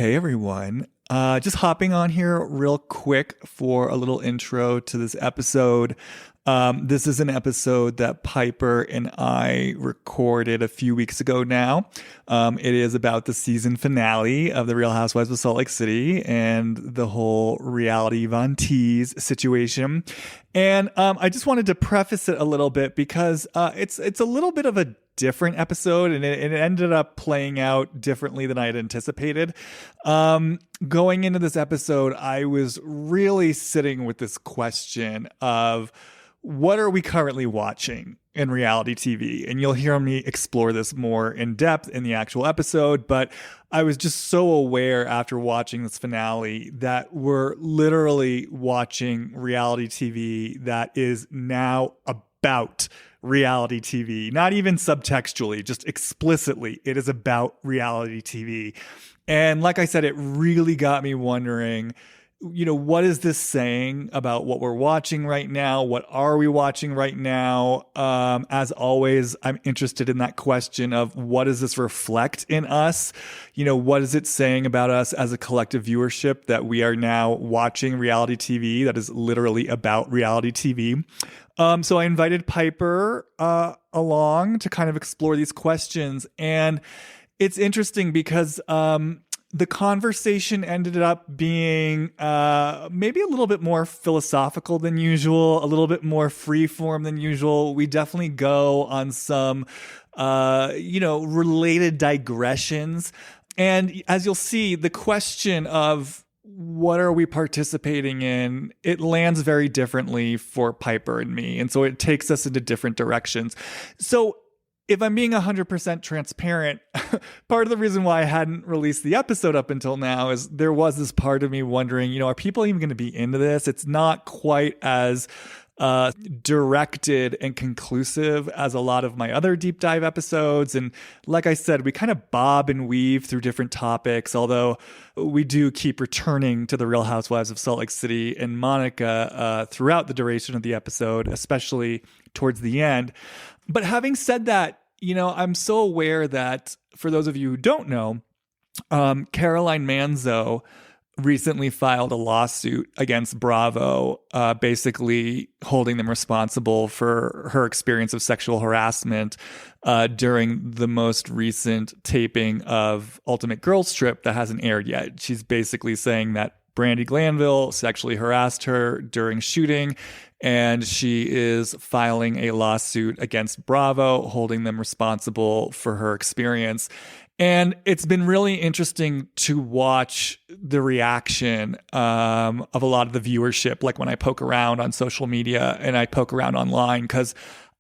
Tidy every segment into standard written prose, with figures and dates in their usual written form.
Hey everyone. Just hopping on here real quick for a little intro to this episode. This is an episode that Piper and I recorded a few weeks ago now. It is about the season finale of The Real Housewives of Salt Lake City and the whole reality Von Tease situation. And I just wanted to preface it a little bit because it's a little bit of a different episode, and it ended up playing out differently than I had anticipated. Going into this episode, I was really sitting with this question of what are we currently watching in reality TV? And you'll hear me explore this more in depth in the actual episode, but I was just so aware after watching this finale that we're literally watching reality TV that is now about reality TV, not even subtextually, just explicitly. It is about reality TV. And like I said, it really got me wondering, what is this saying about what we're watching right now? What are we watching right now? As always, I'm interested in that question of what does this reflect in us? What is it saying about us as a collective viewership that we are now watching reality TV that is literally about reality TV? So I invited Piper along to kind of explore these questions. And it's interesting because the conversation ended up being maybe a little bit more philosophical than usual, a little bit more free form than usual. We definitely go on some, related digressions. And as you'll see, the question of what are we participating in, it lands very differently for Piper and me. And so it takes us into different directions. So if I'm being 100% transparent, part of the reason why I hadn't released the episode up until now is there was this part of me wondering, are people even going to be into this? It's not quite as directed and conclusive as a lot of my other deep dive episodes. And like I said, we kind of bob and weave through different topics, although we do keep returning to the Real Housewives of Salt Lake City and Monica throughout the duration of the episode, especially towards the end. But having said that, I'm so aware that for those of you who don't know, Caroline Manzo recently filed a lawsuit against Bravo, basically holding them responsible for her experience of sexual harassment during the most recent taping of Ultimate Girls Trip that hasn't aired yet. She's basically saying that Brandi Glanville sexually harassed her during shooting, and she is filing a lawsuit against Bravo, holding them responsible for her experience. And it's been really interesting to watch the reaction of a lot of the viewership, like when I poke around on social media and I poke around online, because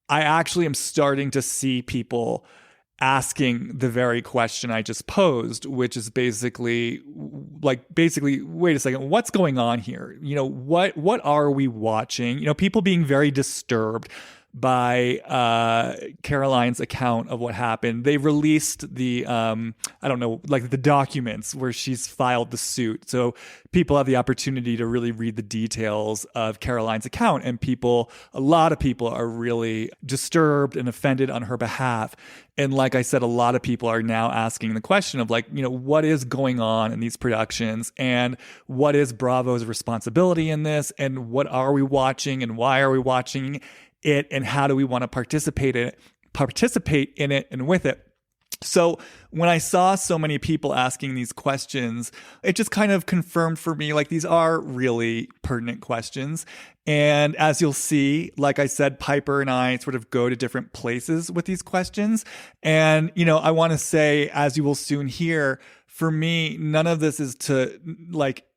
I actually am starting to see people asking the very question I just posed, which is basically, wait a second, what's going on here? What are we watching? People being very disturbed by Caroline's account of what happened. They released the the documents where she's filed the suit, so people have the opportunity to really read the details of Caroline's account, and a lot of people are really disturbed and offended on her behalf. And like I said, a lot of people are now asking the question of what is going on in these productions, and what is Bravo's responsibility in this, and what are we watching, and why are we watching it, and how do we want to participate in it and with it. So when I saw so many people asking these questions, it just kind of confirmed for me, these are really pertinent questions. And as you'll see, like I said, Piper and I sort of go to different places with these questions. And, I want to say, as you will soon hear, for me, none of this is to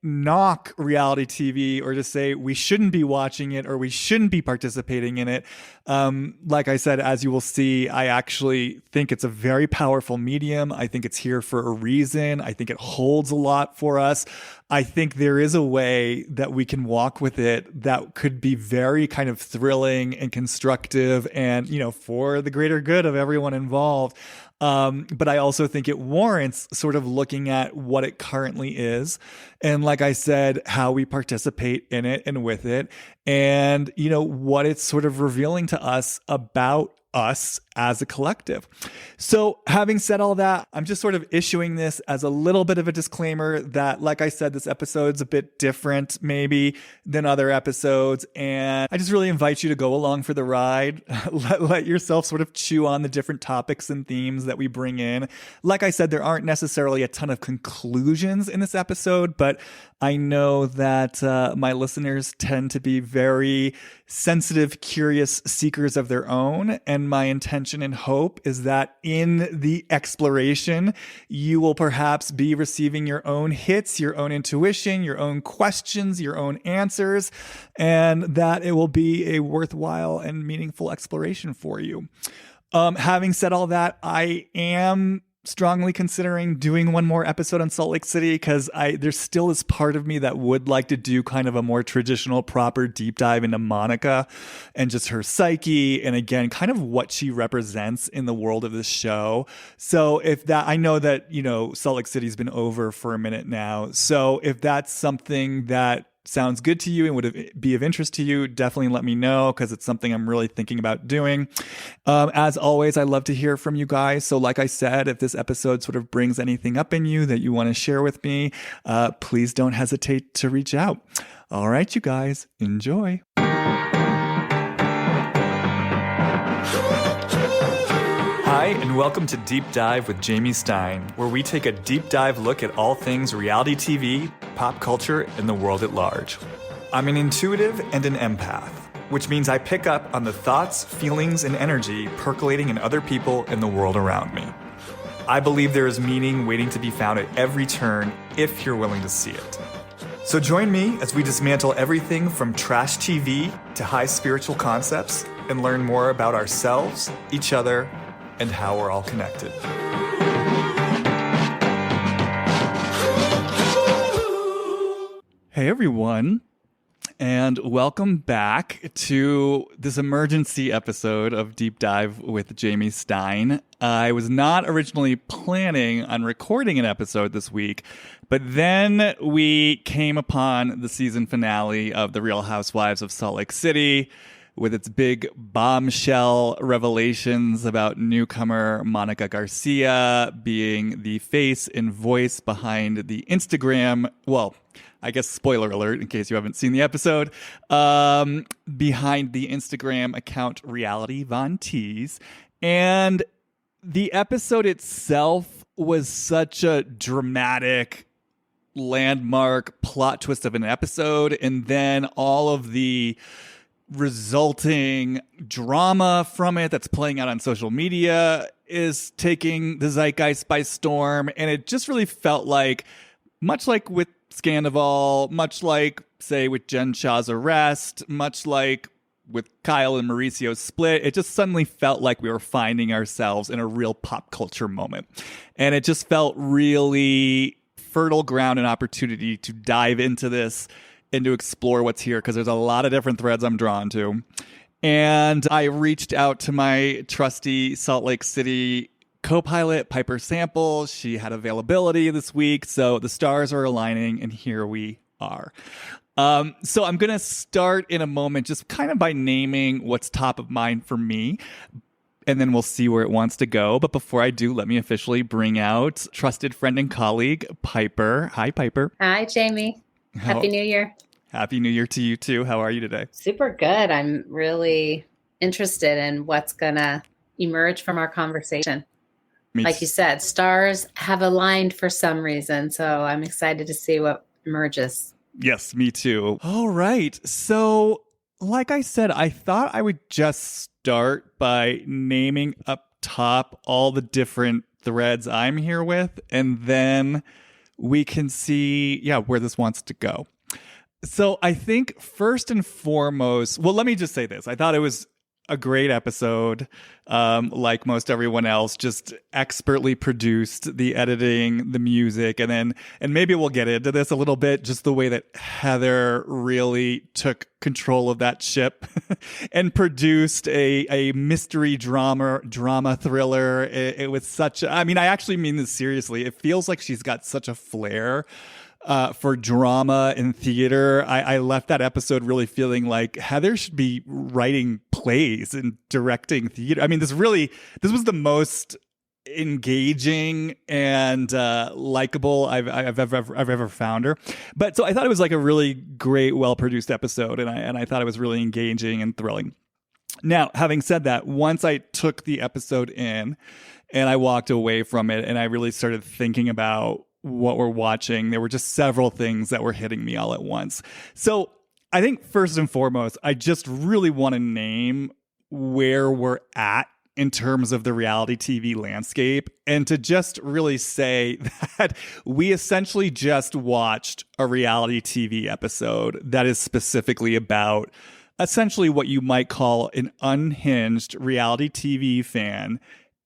knock reality TV or to say we shouldn't be watching it or we shouldn't be participating in it. Like I said, as you will see, I actually think it's a very powerful medium. I think it's here for a reason. I think it holds a lot for us. I think there is a way that we can walk with it that could be very kind of thrilling and constructive and, for the greater good of everyone involved. But I also think it warrants sort of looking at what it currently is. And like I said, how we participate in it and with it, and, what it's sort of revealing to us about us as a collective. So having said all that, I'm just sort of issuing this as a little bit of a disclaimer that, like I said, this episode's a bit different maybe than other episodes. And I just really invite you to go along for the ride. Let yourself sort of chew on the different topics and themes that we bring in. Like I said, there aren't necessarily a ton of conclusions in this episode, but I know that my listeners tend to be very sensitive, curious seekers of their own. And my intention and hope is that in the exploration, you will perhaps be receiving your own hits, your own intuition, your own questions, your own answers, and that it will be a worthwhile and meaningful exploration for you. Having said all that, I am strongly considering doing one more episode on Salt Lake City because there's still this part of me that would like to do kind of a more traditional, proper deep dive into Monica and just her psyche, and again, kind of what she represents in the world of this show. So if that, I know that, Salt Lake City's been over for a minute now. So if that's something that sounds good to you and would be of interest to you, definitely let me know because it's something I'm really thinking about doing. As always, I love to hear from you guys. So like I said, if this episode sort of brings anything up in you that you want to share with me, please don't hesitate to reach out. All right, you guys, enjoy. Hi, and welcome to Deep Dive with Jamie Stein, where we take a deep dive look at all things reality TV, pop culture, and the world at large. I'm an intuitive and an empath, which means I pick up on the thoughts, feelings, and energy percolating in other people and the world around me. I believe there is meaning waiting to be found at every turn if you're willing to see it. So join me as we dismantle everything from trash TV to high spiritual concepts and learn more about ourselves, each other, and how we're all connected. Hey everyone, and welcome back to this emergency episode of Deep Dive with Jamie Stein. I was not originally planning on recording an episode this week, but then we came upon the season finale of The Real Housewives of Salt Lake City, with its big bombshell revelations about newcomer Monica Garcia being the face and voice behind the Instagram, well, I guess spoiler alert in case you haven't seen the episode, behind the Instagram account Reality Von Tease. And the episode itself was such a dramatic landmark plot twist of an episode, and then all of the resulting drama from it that's playing out on social media is taking the zeitgeist by storm. And it just really felt like, much like with Scandival, much like, say, with Jen Shah's arrest, much like with Kyle and Mauricio's split, it just suddenly felt like we were finding ourselves in a real pop culture moment. And it just felt really fertile ground and opportunity to dive into this and to explore what's here, because there's a lot of different threads I'm drawn to. And I reached out to my trusty Salt Lake City co-pilot, Piper Sample. She had availability this week, so the stars are aligning, and here we are. So I'm going to start in a moment just kind of by naming what's top of mind for me, and then we'll see where it wants to go. But before I do, let me officially bring out trusted friend and colleague, Piper. Hi, Piper. Hi, Jamie. Happy New Year. Happy New Year to you too. How are you today? Super good. I'm really interested in what's going to emerge from our conversation. Like you said, stars have aligned for some reason. So I'm excited to see what emerges. Yes, me too. All right. So like I said, I thought I would just start by naming up top all the different threads I'm here with, and then we can see, where this wants to go. So I think first and foremost, well, let me just say this. I thought it was a great episode. Like most everyone else, just expertly produced, the editing, the music, and maybe we'll get into this a little bit, just the way that Heather really took control of that ship and produced a mystery drama thriller. It was such I actually mean this seriously. It feels like she's got such a flair for drama in theater. I left that episode really feeling like Heather should be writing plays and directing theater. I mean, this was the most engaging and likable I've ever found her. But so I thought it was like a really great, well-produced episode, and I thought it was really engaging and thrilling. Now, having said that, once I took the episode in and I walked away from it and I really started thinking about what we're watching, there were just several things that were hitting me all at once. So I think first and foremost, I just really want to name where we're at in terms of the reality TV landscape, and to just really say that we essentially just watched a reality TV episode that is specifically about essentially what you might call an unhinged reality TV fan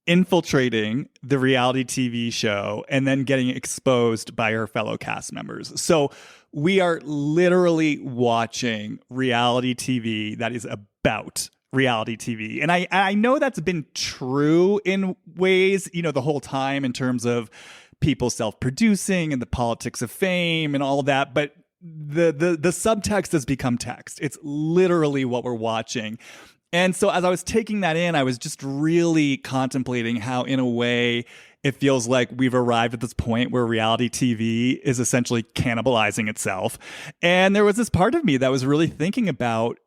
infiltrating the reality TV show and then getting exposed by her fellow cast members. So we are literally watching reality TV that is about reality TV. And I know that's been true in ways, the whole time in terms of people self-producing and the politics of fame and all of that. But the subtext has become text. It's literally what we're watching. And so as I was taking that in, I was just really contemplating how, in a way, it feels like we've arrived at this point where reality TV is essentially cannibalizing itself. And there was this part of me that was really thinking about,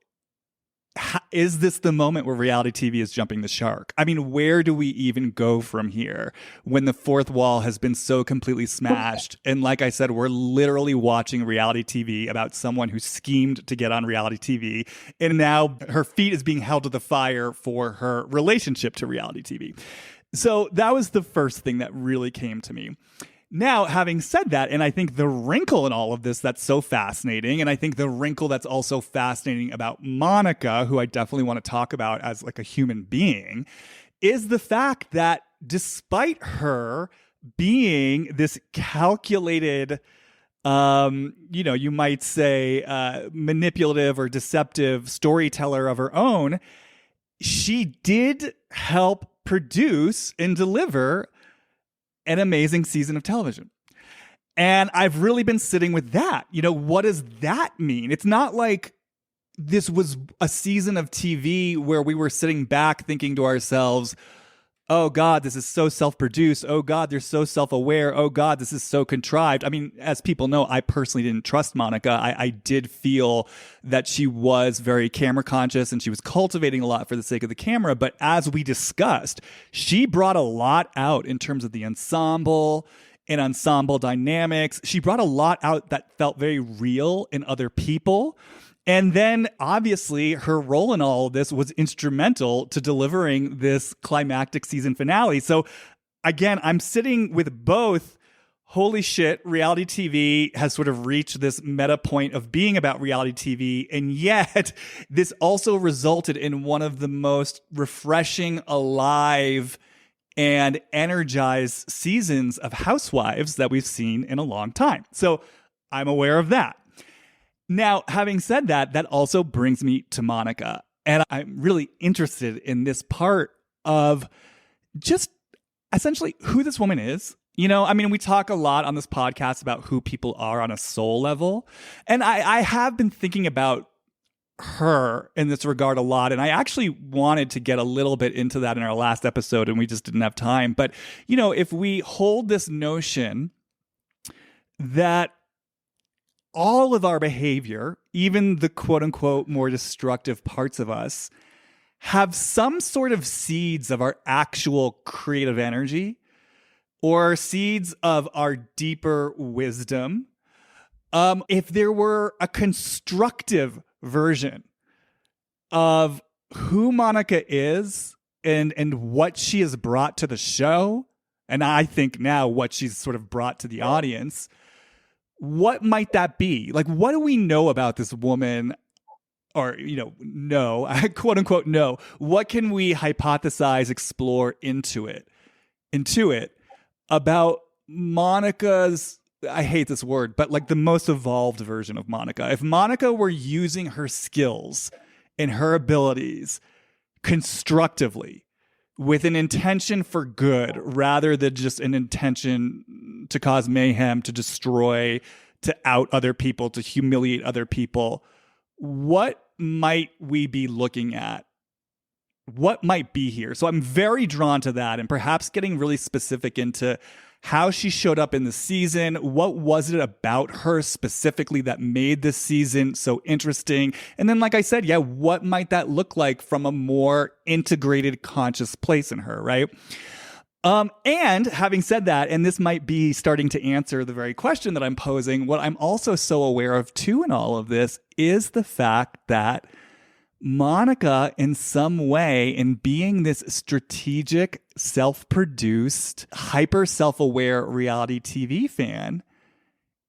is this the moment where reality TV is jumping the shark? I mean, where do we even go from here when the fourth wall has been so completely smashed? And like I said, we're literally watching reality TV about someone who schemed to get on reality TV. And now her feet is being held to the fire for her relationship to reality TV. So that was the first thing that really came to me. Now, having said that, and I think the wrinkle in all of this that's so fascinating, and I think the wrinkle that's also fascinating about Monica, who I definitely want to talk about as like a human being, is the fact that despite her being this calculated, you might say manipulative or deceptive storyteller of her own, she did help produce and deliver an amazing season of television. And I've really been sitting with that. What does that mean? It's not like this was a season of TV where we were sitting back thinking to ourselves, oh God, this is so self-produced. Oh God, they're so self-aware. Oh God, this is so contrived. I mean, as people know, I personally didn't trust Monica. I did feel that she was very camera conscious and she was cultivating a lot for the sake of the camera. But as we discussed, she brought a lot out in terms of the ensemble and ensemble dynamics. She brought a lot out that felt very real in other people. And then, obviously, her role in all of this was instrumental to delivering this climactic season finale. So, again, I'm sitting with both, holy shit, reality TV has sort of reached this meta point of being about reality TV. And yet, this also resulted in one of the most refreshing, alive, and energized seasons of Housewives that we've seen in a long time. So, I'm aware of that. Now, having said that, that also brings me to Monica. And I'm really interested in this part of just essentially who this woman is. We talk a lot on this podcast about who people are on a soul level. And I have been thinking about her in this regard a lot. And I actually wanted to get a little bit into that in our last episode, and we just didn't have time. But, if we hold this notion that all of our behavior, even the quote unquote more destructive parts of us, have some sort of seeds of our actual creative energy or seeds of our deeper wisdom. If there were a constructive version of who Monica is and what she has brought to the show, and I think now what she's sort of brought to the audience, what might that be? Like, what do we know about this woman? Or, no, quote unquote, no. What can we hypothesize, explore into it about Monica's, I hate this word, but like the most evolved version of Monica? If Monica were using her skills and her abilities constructively with an intention for good rather than just an intention to cause mayhem, to destroy, to out other people, to humiliate other people, what might we be looking at what might be here. So I'm very drawn to that, and perhaps getting really specific into how she showed up in the season. What was it about her specifically that made this season so interesting? And then, like I said, yeah, what might that look like from a more integrated, conscious place in her, right? And having said that, and this might be starting to answer the very question that I'm posing, what I'm also so aware of too in all of this is the fact that Monica, in some way, in being this strategic, self-produced, hyper self-aware reality TV fan,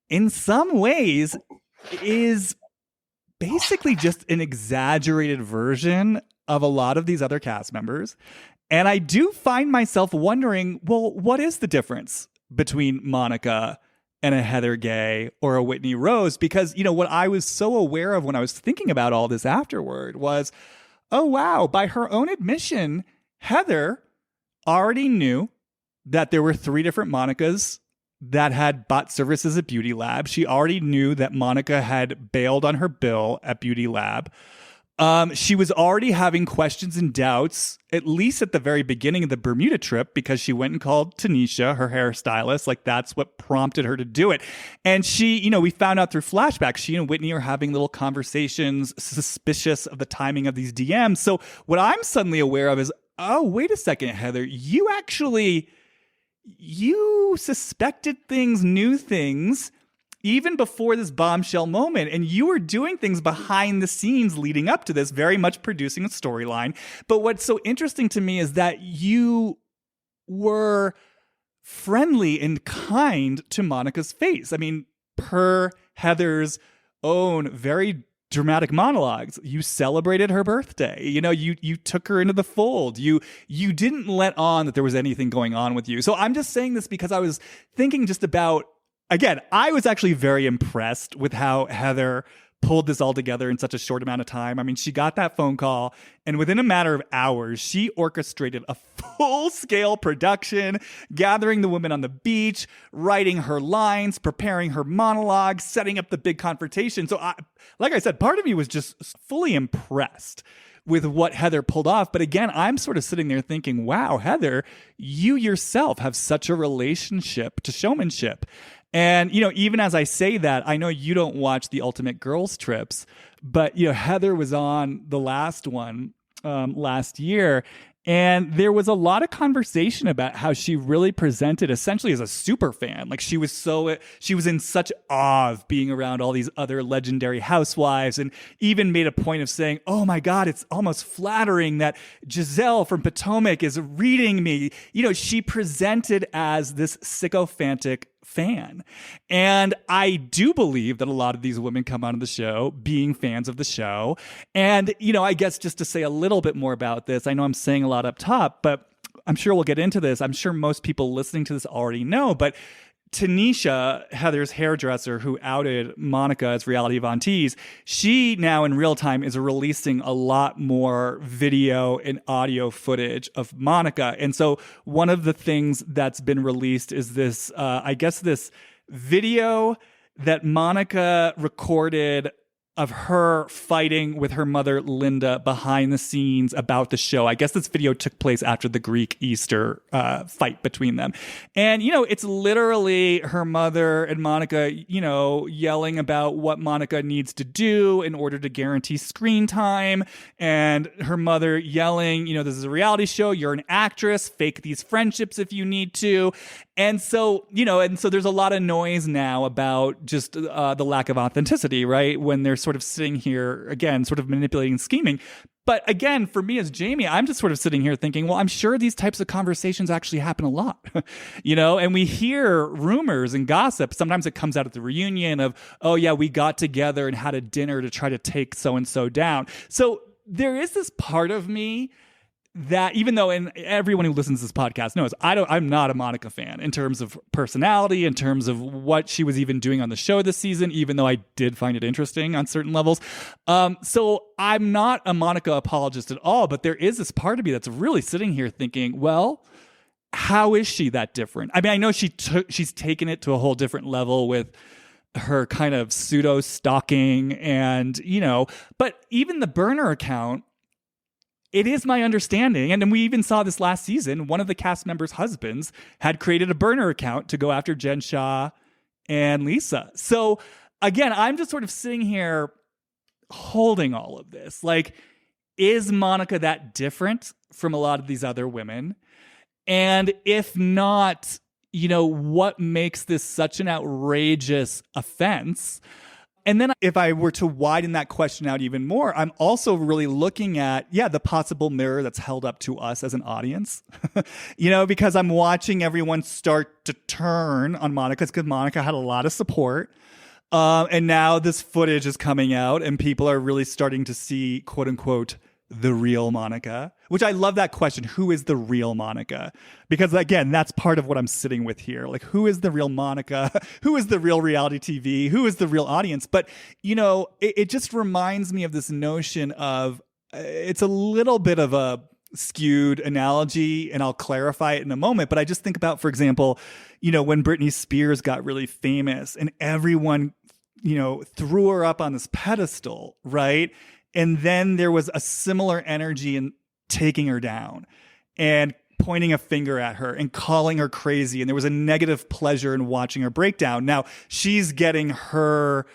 in some ways is basically just an exaggerated version of a lot of these other cast members. And I do find myself wondering, well, what is the difference between Monica and a Heather Gay or a Whitney Rose? Because, you know, what I was so aware of when I was thinking about all this afterward was, oh, wow, by her own admission, Heather already knew that there were 3 different Monicas that had bought services at Beauty Lab. She already knew that Monica had bailed on her bill at Beauty Lab. She was already having questions and doubts, at least at the very beginning of the Bermuda trip, because she went and called Tanisha, her hairstylist. Like, that's what prompted her to do it. And she, you know, we found out through flashbacks, she and Whitney are having little conversations, suspicious of the timing of these DMs. So what I'm suddenly aware of is, oh, wait a second, Heather, you suspected things, knew things, even before this bombshell moment. And you were doing things behind the scenes leading up to this, very much producing a storyline. But what's so interesting to me is that you were friendly and kind to Monica's face. I mean, per Heather's own very dramatic monologues, you celebrated her birthday. You know, you took her into the fold. You didn't let on that there was anything going on with you. So I'm just saying this because I was thinking just about, again, I was actually very impressed with how Heather pulled this all together in such a short amount of time. I mean, she got that phone call, and within a matter of hours, she orchestrated a full-scale production, gathering the women on the beach, writing her lines, preparing her monologues, setting up the big confrontation. So, like I said, part of me was just fully impressed with what Heather pulled off. But again, I'm sort of sitting there thinking, wow, Heather, you yourself have such a relationship to showmanship. And, you know, even as I say that, I know you don't watch the Ultimate Girls Trips, but, you know, Heather was on the last one last year. And there was a lot of conversation about how she really presented essentially as a super fan. Like, she was in such awe of being around all these other legendary housewives, and even made a point of saying, oh my God, it's almost flattering that Giselle from Potomac is reading me. You know, she presented as this sycophantic fan. And I do believe that a lot of these women come onto the show being fans of the show. And, you know, I guess just to say a little bit more about this, I know I'm saying a lot up top, but I'm sure we'll get into this. I'm sure most people listening to this already know, but Tanisha, Heather's hairdresser who outed Monica as reality Vontees, she now in real time is releasing a lot more video and audio footage of Monica. And so one of the things that's been released is this, this video that Monica recorded of her fighting with her mother, Linda, behind the scenes about the show. I guess this video took place after the Greek Easter fight between them. And, you know, it's literally her mother and Monica, you know, yelling about what Monica needs to do in order to guarantee screen time. And her mother yelling, you know, this is a reality show. You're an actress. Fake these friendships if you need to. And so, you know, and so there's a lot of noise now about just the lack of authenticity, right? When they're sort of sitting here, again, sort of manipulating and scheming. But again, for me as Jamie, I'm just sort of sitting here thinking, well, I'm sure these types of conversations actually happen a lot, you know, and we hear rumors and gossip. Sometimes it comes out at the reunion of, oh yeah, we got together and had a dinner to try to take so-and-so down. So there is this part of me that, even though, and everyone who listens to this podcast knows, I'm not a Monica fan in terms of personality, in terms of what she was even doing on the show this season, even though I did find it interesting on certain levels. So I'm not a Monica apologist at all, but there is this part of me that's really sitting here thinking, well, how is she that different? I mean, I know she's taken it to a whole different level with her kind of pseudo stalking and, you know, but even the burner account, It is my understanding, and we even saw this last season, one of the cast members' husbands had created a burner account to go after Jen Shah and Lisa. So again, I'm just sort of sitting here holding all of this. Like, is Monica that different from a lot of these other women? And if not, what makes this such an outrageous offense? And then if I were to widen that question out even more, I'm also really looking at, the possible mirror that's held up to us as an audience, because I'm watching everyone start to turn on Monica because Monica had a lot of support. And now this footage is coming out and people are really starting to see, quote unquote, the real Monica, which I love that question. Who is the real Monica? Because again, that's part of what I'm sitting with here. Like, who is the real Monica? Who is the real reality TV? Who is the real audience? But, it just reminds me of this notion of it's a little bit of a skewed analogy, and I'll clarify it in a moment. But I just think about, for example, when Britney Spears got really famous and everyone, threw her up on this pedestal, right? And then there was a similar energy in taking her down and pointing a finger at her and calling her crazy. And there was a negative pleasure in watching her breakdown. Now she's getting her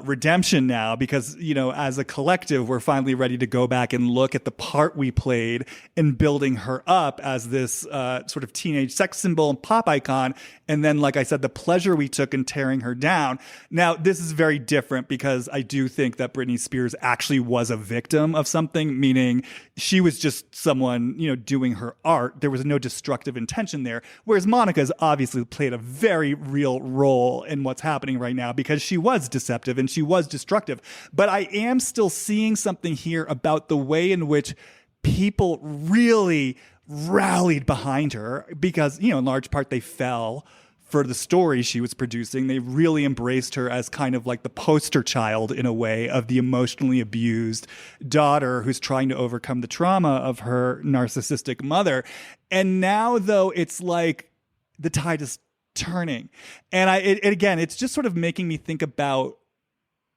redemption now because, as a collective, we're finally ready to go back and look at the part we played in building her up as this sort of teenage sex symbol and pop icon. And then, like I said, the pleasure we took in tearing her down. Now, this is very different because I do think that Britney Spears actually was a victim of something, meaning she was just someone, doing her art. There was no destructive intention there. Whereas Monica's obviously played a very real role in what's happening right now because she was deceptive and she was destructive. But I am still seeing something here about the way in which people really rallied behind her because, in large part, they fell for the story she was producing. They really embraced her as kind of like the poster child, in a way, of the emotionally abused daughter who's trying to overcome the trauma of her narcissistic mother. And now, though, it's like the tide is turning. And again, it's just sort of making me think about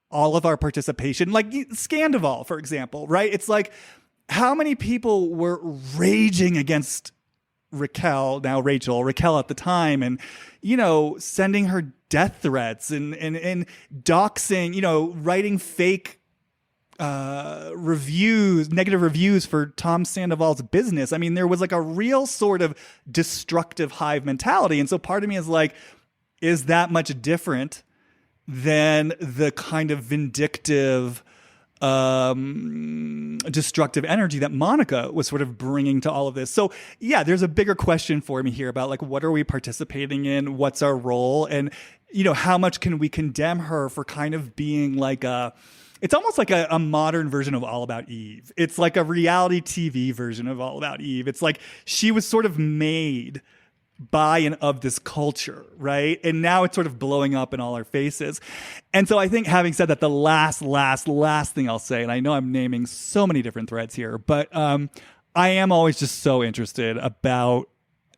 all of our participation, like Scandival, for example, right? It's like, how many people were raging against Raquel at the time, and, sending her death threats and doxing, writing fake negative reviews for Tom Sandoval's business. I mean, there was like a real sort of destructive hive mentality. And so part of me is like, is that much different than the kind of vindictive, destructive energy that Monica was sort of bringing to all of this? So there's a bigger question for me here about like, what are we participating in? What's our role? And, how much can we condemn her for kind of being like it's almost like a modern version of All About Eve. It's like a reality TV version of All About Eve. It's like she was sort of made by and of this culture, right? And now it's sort of blowing up in all our faces. And so I think, having said that, the last thing I'll say, and I know I'm naming so many different threads here, but I am always just so interested about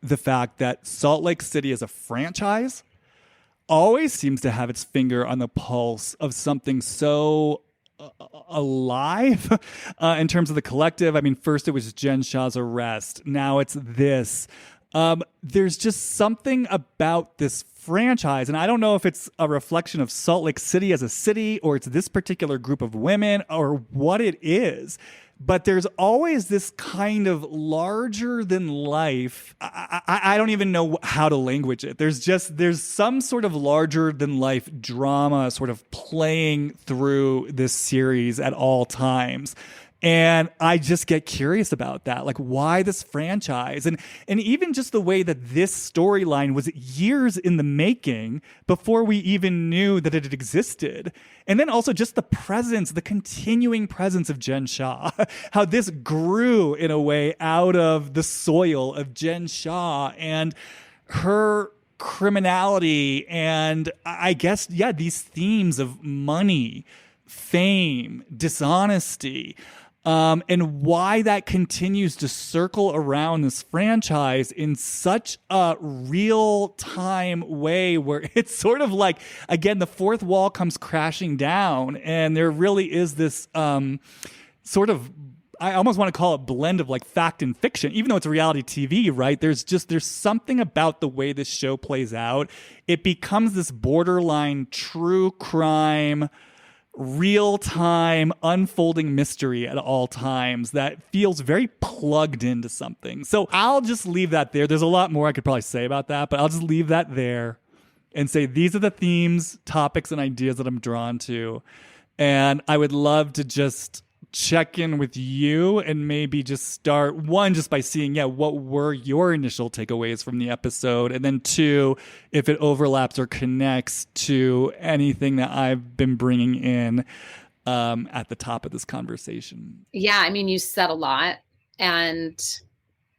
the fact that Salt Lake City as a franchise always seems to have its finger on the pulse of something so alive in terms of the collective. I mean, first it was Jen Shah's arrest. Now it's this. There's just something about this franchise, and I don't know if it's a reflection of Salt Lake City as a city, or it's this particular group of women, or what it is. But there's always this kind of larger than life. I don't even know how to language it. There's some sort of larger than life drama sort of playing through this series at all times. And I just get curious about that. Like, why this franchise? And even just the way that this storyline was years in the making before we even knew that it had existed. And then also just the continuing presence of Jen Shah, how this grew in a way out of the soil of Jen Shah and her criminality. And I guess, these themes of money, fame, dishonesty, and why that continues to circle around this franchise in such a real-time way, where it's sort of like, again, the fourth wall comes crashing down, and there really is this sort of I almost want to call it blend of like fact and fiction, even though it's reality TV, right? There's something about the way this show plays out. It becomes this borderline true crime, real time unfolding mystery at all times that feels very plugged into something. So I'll just leave that there. There's a lot more I could probably say about that, but I'll just leave that there and say these are the themes, topics, and ideas that I'm drawn to. And I would love to just check in with you and maybe just start one just by seeing what were your initial takeaways from the episode, and then two, if it overlaps or connects to anything that I've been bringing in at the top of this conversation. Yeah, I mean, you said a lot, and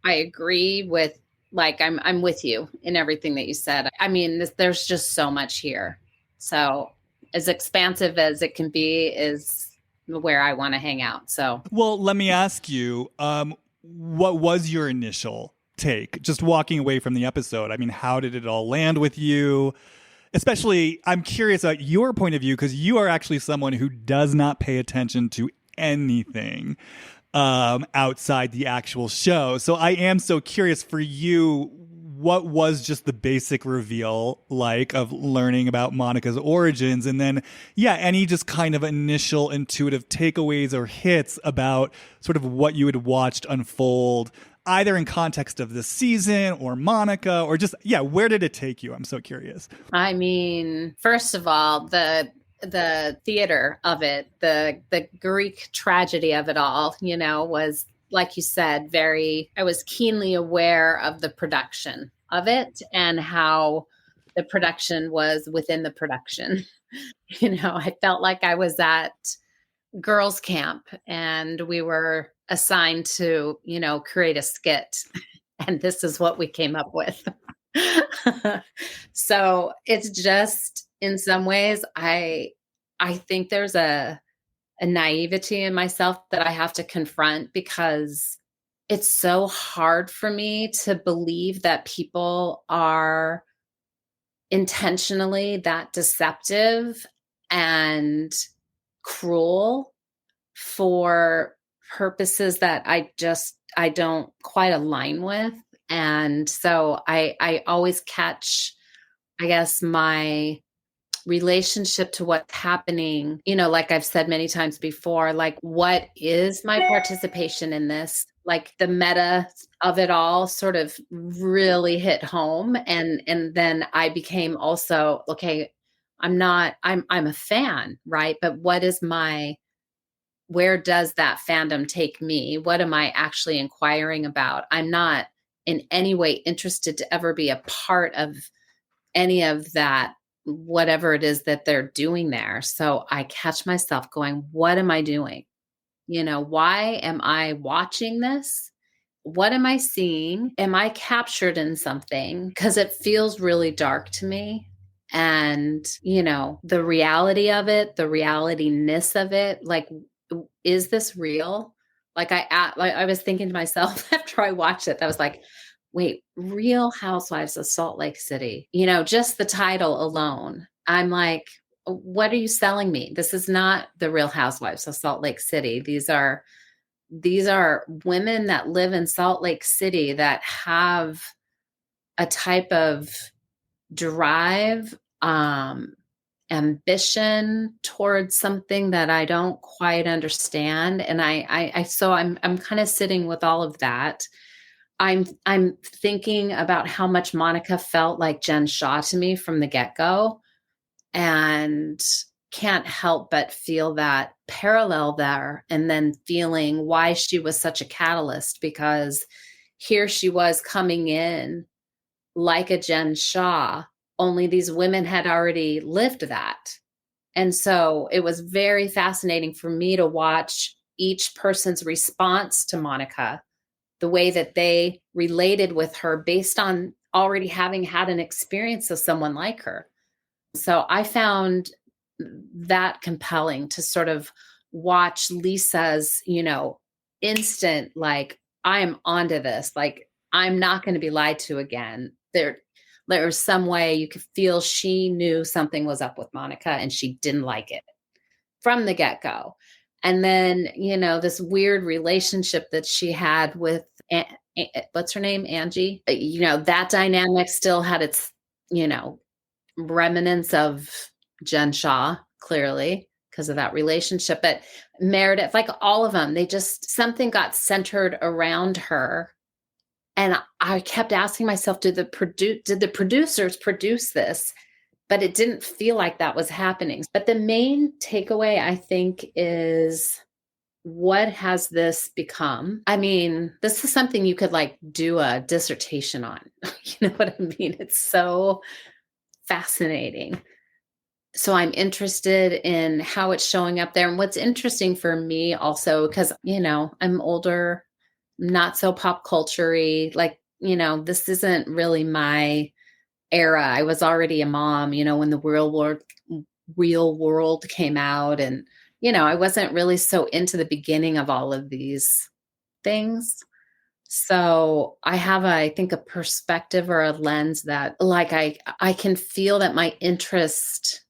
I agree with, like, I'm with you in everything that you said. I mean, there's just so much here. So as expansive as it can be is where I want to hang out. So, well, let me ask you, what was your initial take, just walking away from the episode? I mean, how did it all land with you? Especially, I'm curious about your point of view, because you are actually someone who does not pay attention to anything outside the actual show. So I am so curious for you, what was just the basic reveal like of learning about Monica's origins? And then, any just kind of initial intuitive takeaways or hits about sort of what you had watched unfold, either in context of this season or Monica, or just, where did it take you? I'm so curious. I mean, first of all, the theater of it, the Greek tragedy of it all, was, like you said, I was keenly aware of the production of it and how the production was within the production. I felt like I was at girls' camp and we were assigned to, create a skit. And this is what we came up with. So it's just, in some ways, I think there's a naivety in myself that I have to confront, because it's so hard for me to believe that people are intentionally that deceptive and cruel for purposes that I don't quite align with. And so I always catch, I guess, my relationship to what's happening, like I've said many times before, like, what is my participation in this? Like, the meta of it all sort of really hit home. And then I became also, okay, I'm a fan, right? But where does that fandom take me? What am I actually inquiring about? I'm not in any way interested to ever be a part of any of that, whatever it is that they're doing there. So I catch myself going, what am I doing? Why am I watching this? What am I seeing? Am I captured in something? Because it feels really dark to me. And, the reality of it, the realityness of it, like, is this real? Like I was thinking to myself after I watched it, I was like, wait, Real Housewives of Salt Lake City, just the title alone. I'm like, what are you selling me? This is not the Real Housewives of Salt Lake City. These are women that live in Salt Lake City that have a type of drive, ambition towards something that I don't quite understand. And so I'm kind of sitting with all of that. I'm thinking about how much Monica felt like Jen Shaw to me from the get-go, and can't help but feel that parallel there, and then feeling why she was such a catalyst, because here she was coming in like a Jen Shaw, only these women had already lived that. And so it was very fascinating for me to watch each person's response to Monica, the way that they related with her based on already having had an experience of someone like her. So I found that compelling to sort of watch Lisa's, instant, like, I am onto this. Like, I'm not going to be lied to again. There's some way you could feel she knew something was up with Monica and she didn't like it from the get-go. And then, this weird relationship that she had with, what's her name? Angie. That dynamic still had its, you know, remnants of Jen Shaw, clearly, because of that relationship. But Meredith, like all of them, something got centered around her. And I kept asking myself, did the producers produce this? But it didn't feel like that was happening. But the main takeaway, I think, is, what has this become? I mean, this is something you could like do a dissertation on. You know what I mean? It's so fascinating. So I'm interested in how it's showing up there. And what's interesting for me also, because, I'm older, not so pop culture-y, like, this isn't really my era. I was already a mom, when the real world came out. And, I wasn't really so into the beginning of all of these things. So I have, I think, a perspective or a lens that, like, I can feel that my interest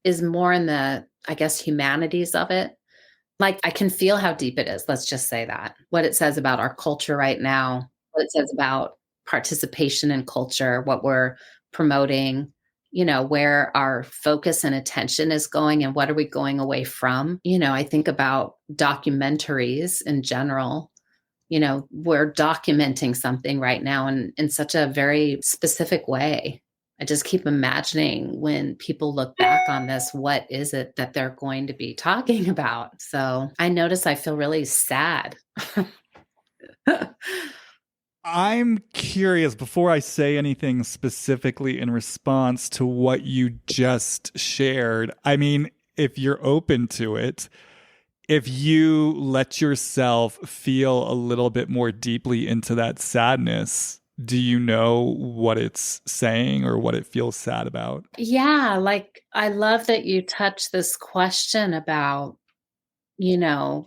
is more in the, I guess, humanities of it. Like, I can feel how deep it is. Let's just say that. What it says about our culture right now, what it says about participation in culture, what we're promoting, where our focus and attention is going and what are we going away from. I think about documentaries in general. We're documenting something right now in such a very specific way. I just keep imagining when people look back on this, what is it that they're going to be talking about? So I notice I feel really sad. I'm curious, before I say anything specifically in response to what you just shared. I mean, if you're open to it, if you let yourself feel a little bit more deeply into that sadness, do you know what it's saying or what it feels sad about? Yeah, like, I love that you touched this question about,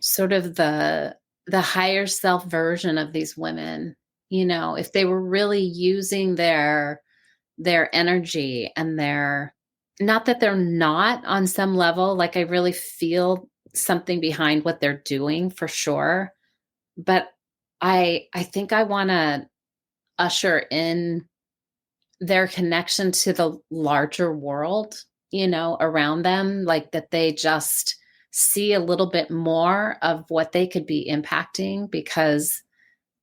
sort of the higher self version of these women. If they were really using their energy and not that they're not on some level, like, I really feel something behind what they're doing for sure. But I think I want to usher in their connection to the larger world, around them, like, that they just see a little bit more of what they could be impacting, because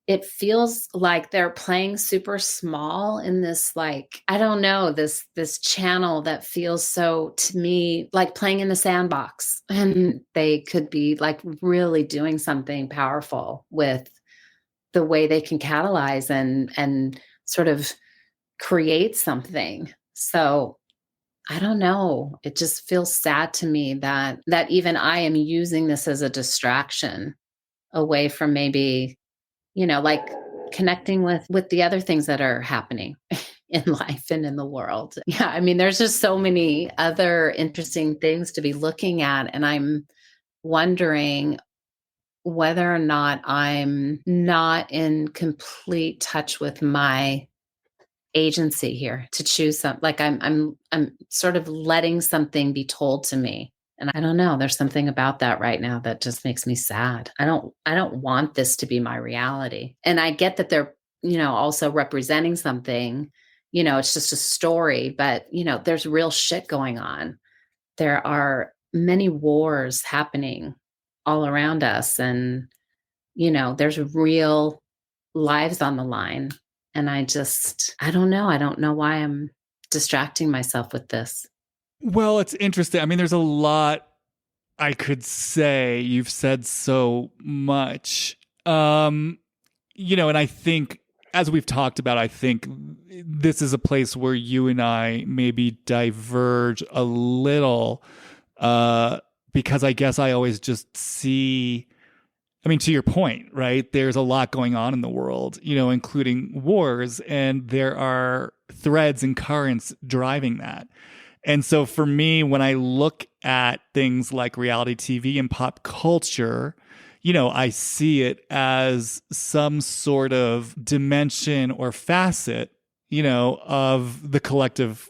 it feels like they're playing super small in this, like, I don't know, this channel that feels, so to me, like playing in the sandbox, and they could be like really doing something powerful with the way they can catalyze and sort of create something. So I don't know. It just feels sad to me that even I am using this as a distraction away from maybe, like, connecting with the other things that are happening in life and in the world. Yeah, I mean, there's just so many other interesting things to be looking at, and I'm wondering whether or not I'm not in complete touch with my agency here to choose like, I'm sort of letting something be told to me. And I don't know, there's something about that right now that just makes me sad. I don't want this to be my reality. And I get that they're, also representing something, it's just a story, but there's real shit going on. There are many wars happening all around us, and there's real lives on the line. And I don't know. I don't know why I'm distracting myself with this. Well, it's interesting. I mean, there's a lot I could say. You've said so much. And I think, as we've talked about, I think this is a place where you and I maybe diverge a little, because I guess I always just see, I mean, to your point, right? There's a lot going on in the world, including wars, and there are threads and currents driving that. And so for me, when I look at things like reality TV and pop culture, I see it as some sort of dimension or facet, of the collective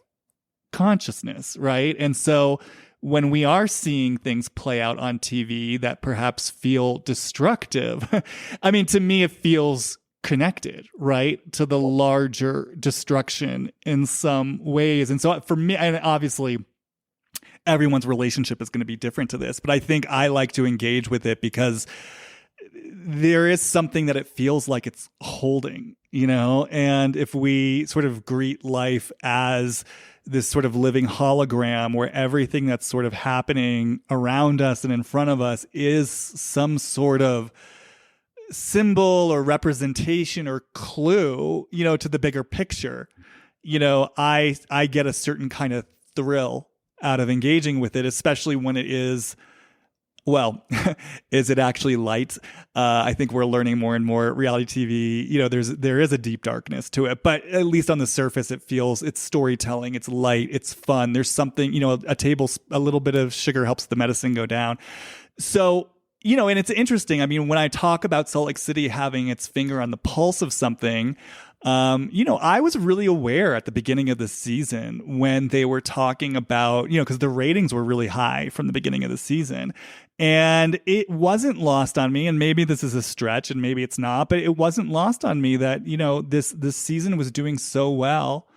consciousness, right? And so when we are seeing things play out on TV that perhaps feel destructive, I mean, to me, it feels connected, right, to the larger destruction in some ways. And so for me, and obviously everyone's relationship is going to be different to this, but I think I like to engage with it because there is something that it feels like it's holding, you know? And if we sort of greet life as this sort of living hologram where everything that's sort of happening around us and in front of us is some sort of symbol or representation or clue, you know, to the bigger picture, you know, I get a certain kind of thrill out of engaging with it, especially when it is, well, is it actually light? I think we're learning more and more reality TV, you know, there is a deep darkness to it, but at least on the surface, it's storytelling, it's light, it's fun. There's something, you know, a little bit of sugar helps the medicine go down. So, you know, and it's interesting. I mean, when I talk about Salt Lake City having its finger on the pulse of something, you know, I was really aware at the beginning of the season when they were talking about, you know, because the ratings were really high from the beginning of the season. And it wasn't lost on me, and maybe this is a stretch and maybe it's not, but it wasn't lost on me that, you know, this season was doing so well.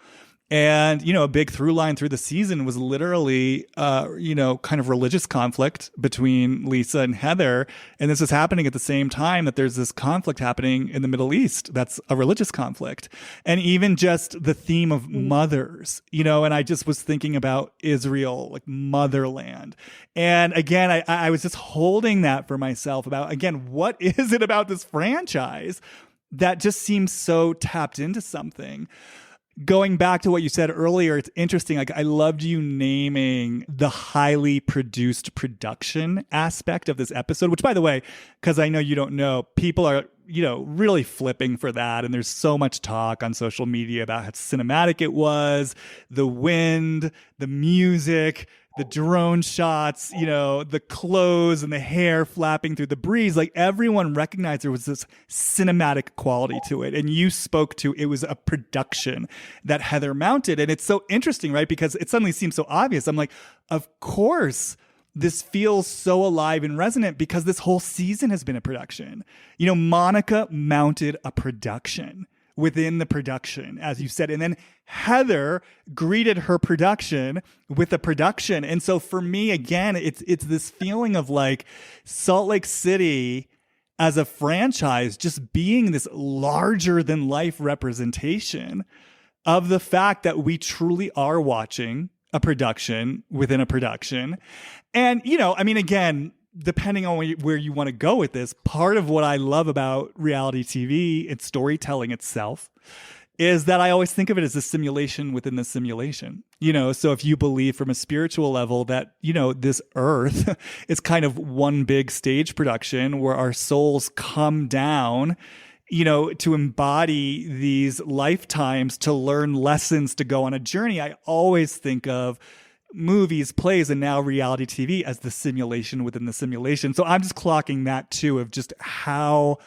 And, you know, a big through line through the season was literally, you know, kind of religious conflict between Lisa and Heather. And this is happening at the same time that there's this conflict happening in the Middle East. That's a religious conflict. And even just the theme of mothers, you know, and I just was thinking about Israel, like motherland. And again, I was just holding that for myself about, again, what is it about this franchise that just seems so tapped into something? Going back to what you said earlier, it's interesting. Like, I loved you naming the highly produced production aspect of this episode, which, by the way, because I know you don't know, people are, you know, really flipping for that. And there's so much talk on social media about how cinematic it was, the wind, the music, the drone shots, you know, the clothes and the hair flapping through the breeze. Like, everyone recognized there was this cinematic quality to it. And you spoke to, it was a production that Heather mounted. And it's so interesting, right? Because it suddenly seems so obvious. I'm like, of course, this feels so alive and resonant because this whole season has been a production. You know, Monica mounted a production within the production, as you said. And then Heather greeted her production with a production. And so for me, again, it's this feeling of like Salt Lake City as a franchise just being this larger than life representation of the fact that we truly are watching a production within a production. And, you know, I mean, again, depending on where you want to go with this, part of what I love about reality TV and storytelling itself is that I always think of it as a simulation within the simulation. You know, so if you believe from a spiritual level that, you know, this earth is kind of one big stage production where our souls come down, you know, to embody these lifetimes, to learn lessons, to go on a journey, I always think of movies, plays, and now reality TV as the simulation within the simulation. So I'm just clocking that too, of just how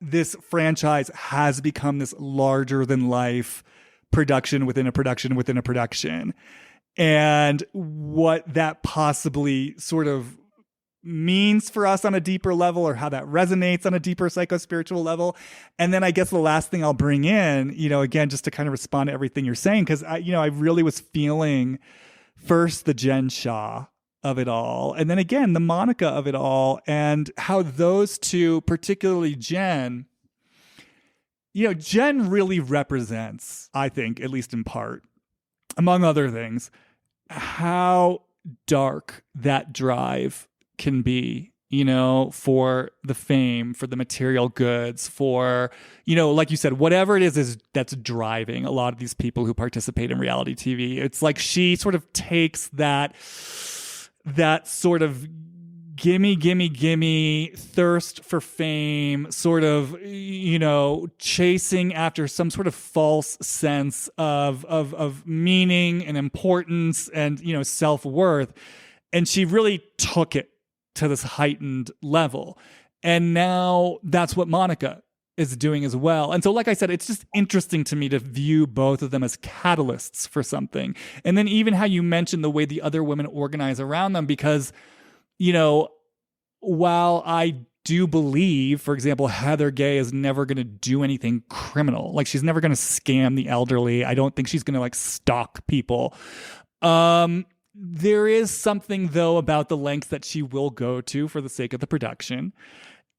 this franchise has become this larger than life production within a production within a production, and what that possibly sort of means for us on a deeper level, or how that resonates on a deeper psycho-spiritual level. And then I guess the last thing I'll bring in, you know, again, just to kind of respond to everything you're saying, because I really was feeling first the Jen Shah of it all, and then again the Monica of it all, and how those two, particularly Jen, you know, Jen really represents, I think, at least in part, among other things, how dark that drive can be, you know, for the fame, for the material goods, for, you know, like you said, whatever it is that's driving a lot of these people who participate in reality TV. It's like she sort of takes that sort of gimme thirst for fame, sort of, you know, chasing after some sort of false sense of meaning and importance and, you know, self-worth. And she really took it to this heightened level. And now that's what Monica is doing as well. And so, like I said, it's just interesting to me to view both of them as catalysts for something. And then even how you mentioned the way the other women organize around them, because, you know, while I do believe, for example, Heather Gay is never going to do anything criminal. Like, she's never going to scam the elderly. I don't think she's going to like stalk people. There is something though about the lengths that she will go to for the sake of the production.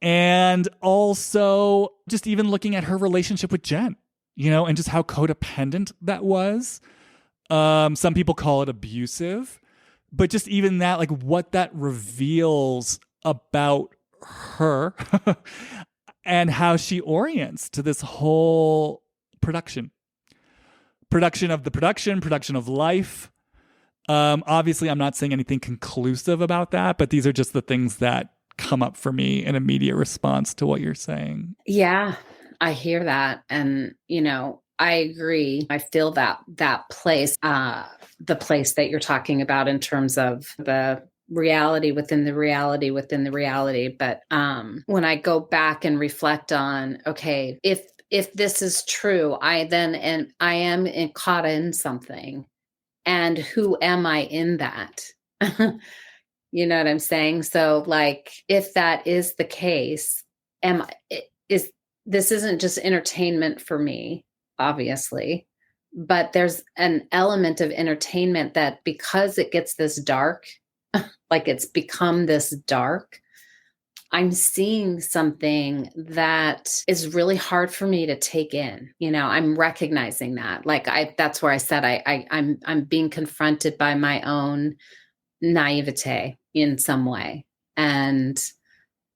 And also just even looking at her relationship with Jen, you know, and just how codependent that was. Some people call it abusive, but just even that, like what that reveals about her and how she orients to this whole production of the production of life. Obviously, I'm not saying anything conclusive about that, but these are just the things that come up for me in immediate response to what you're saying. Yeah, I hear that. And, you know, I agree. I feel that place, the place that you're talking about in terms of the reality within the reality within the reality. But when I go back and reflect on, okay, if this is true, I am caught in something. And who am I in that? You know what I'm saying? So like, if that is the case, this isn't just entertainment for me, obviously, but there's an element of entertainment that because it gets this dark, like it's become this dark, I'm seeing something that is really hard for me to take in. You know, I'm recognizing that. Like that's where I said I'm being confronted by my own naivete in some way. And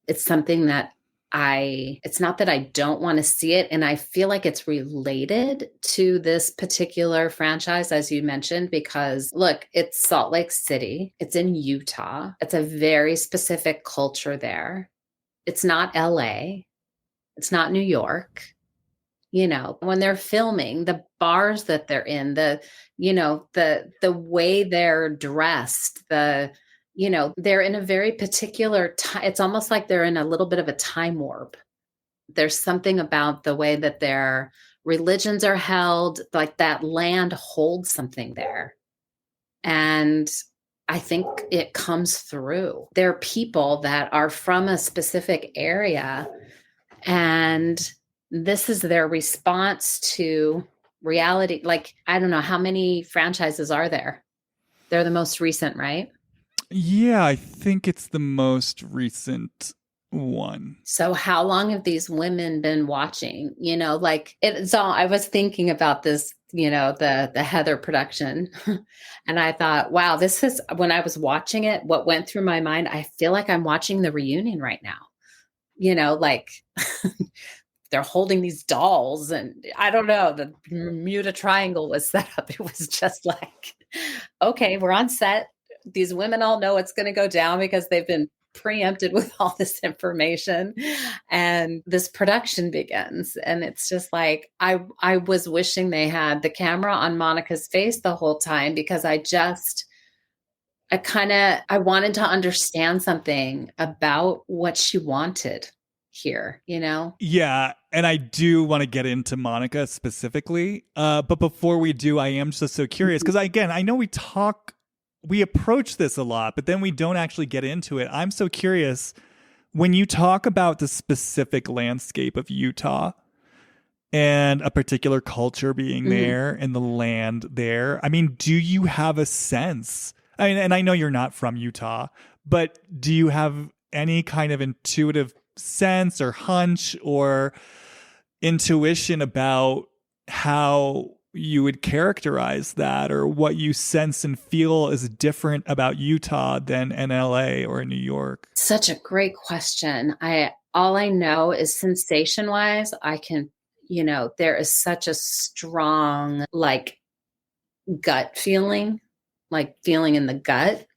it's something that it's not that I don't want to see it. And I feel like it's related to this particular franchise, as you mentioned, because look, it's Salt Lake City. It's in Utah. It's a very specific culture there. It's not LA. It's not New York. You know, when they're filming, the bars that they're in, the way they're dressed, they're in a very particular time. It's almost like they're in a little bit of a time warp. There's something about the way that their religions are held, like that land holds something there. And I think it comes through. There are people that are from a specific area, and this is their response to reality. Like, I don't know, how many franchises are there? They're the most recent, right? Yeah, I think it's the most recent one. So how long have these women been watching? You know, like it's all, I was thinking about this, you know, the Heather production. And I thought, wow, this is, when I was watching it, what went through my mind, I feel like I'm watching the reunion right now. You know, like they're holding these dolls, and I don't know, the Bermuda Triangle was set up. It was just like, okay, we're on set. These women all know it's going to go down because they've been preempted with all this information, and this production begins. And it's just like, I was wishing they had the camera on Monica's face the whole time, because I wanted to understand something about what she wanted here, you know? Yeah, and I do want to get into Monica specifically. But before we do, I am just so curious, because again, I know we approach this a lot, but then we don't actually get into it. I'm so curious, when you talk about the specific landscape of Utah and a particular culture being there and the land there, I mean, do you have a sense? I mean, and I know you're not from Utah, but do you have any kind of intuitive sense or hunch or intuition about how you would characterize that, or what you sense and feel is different about Utah than in LA or in New York? Such a great question. All I know is sensation wise, I can, you know, there is such a strong, like, gut feeling, like feeling in the gut.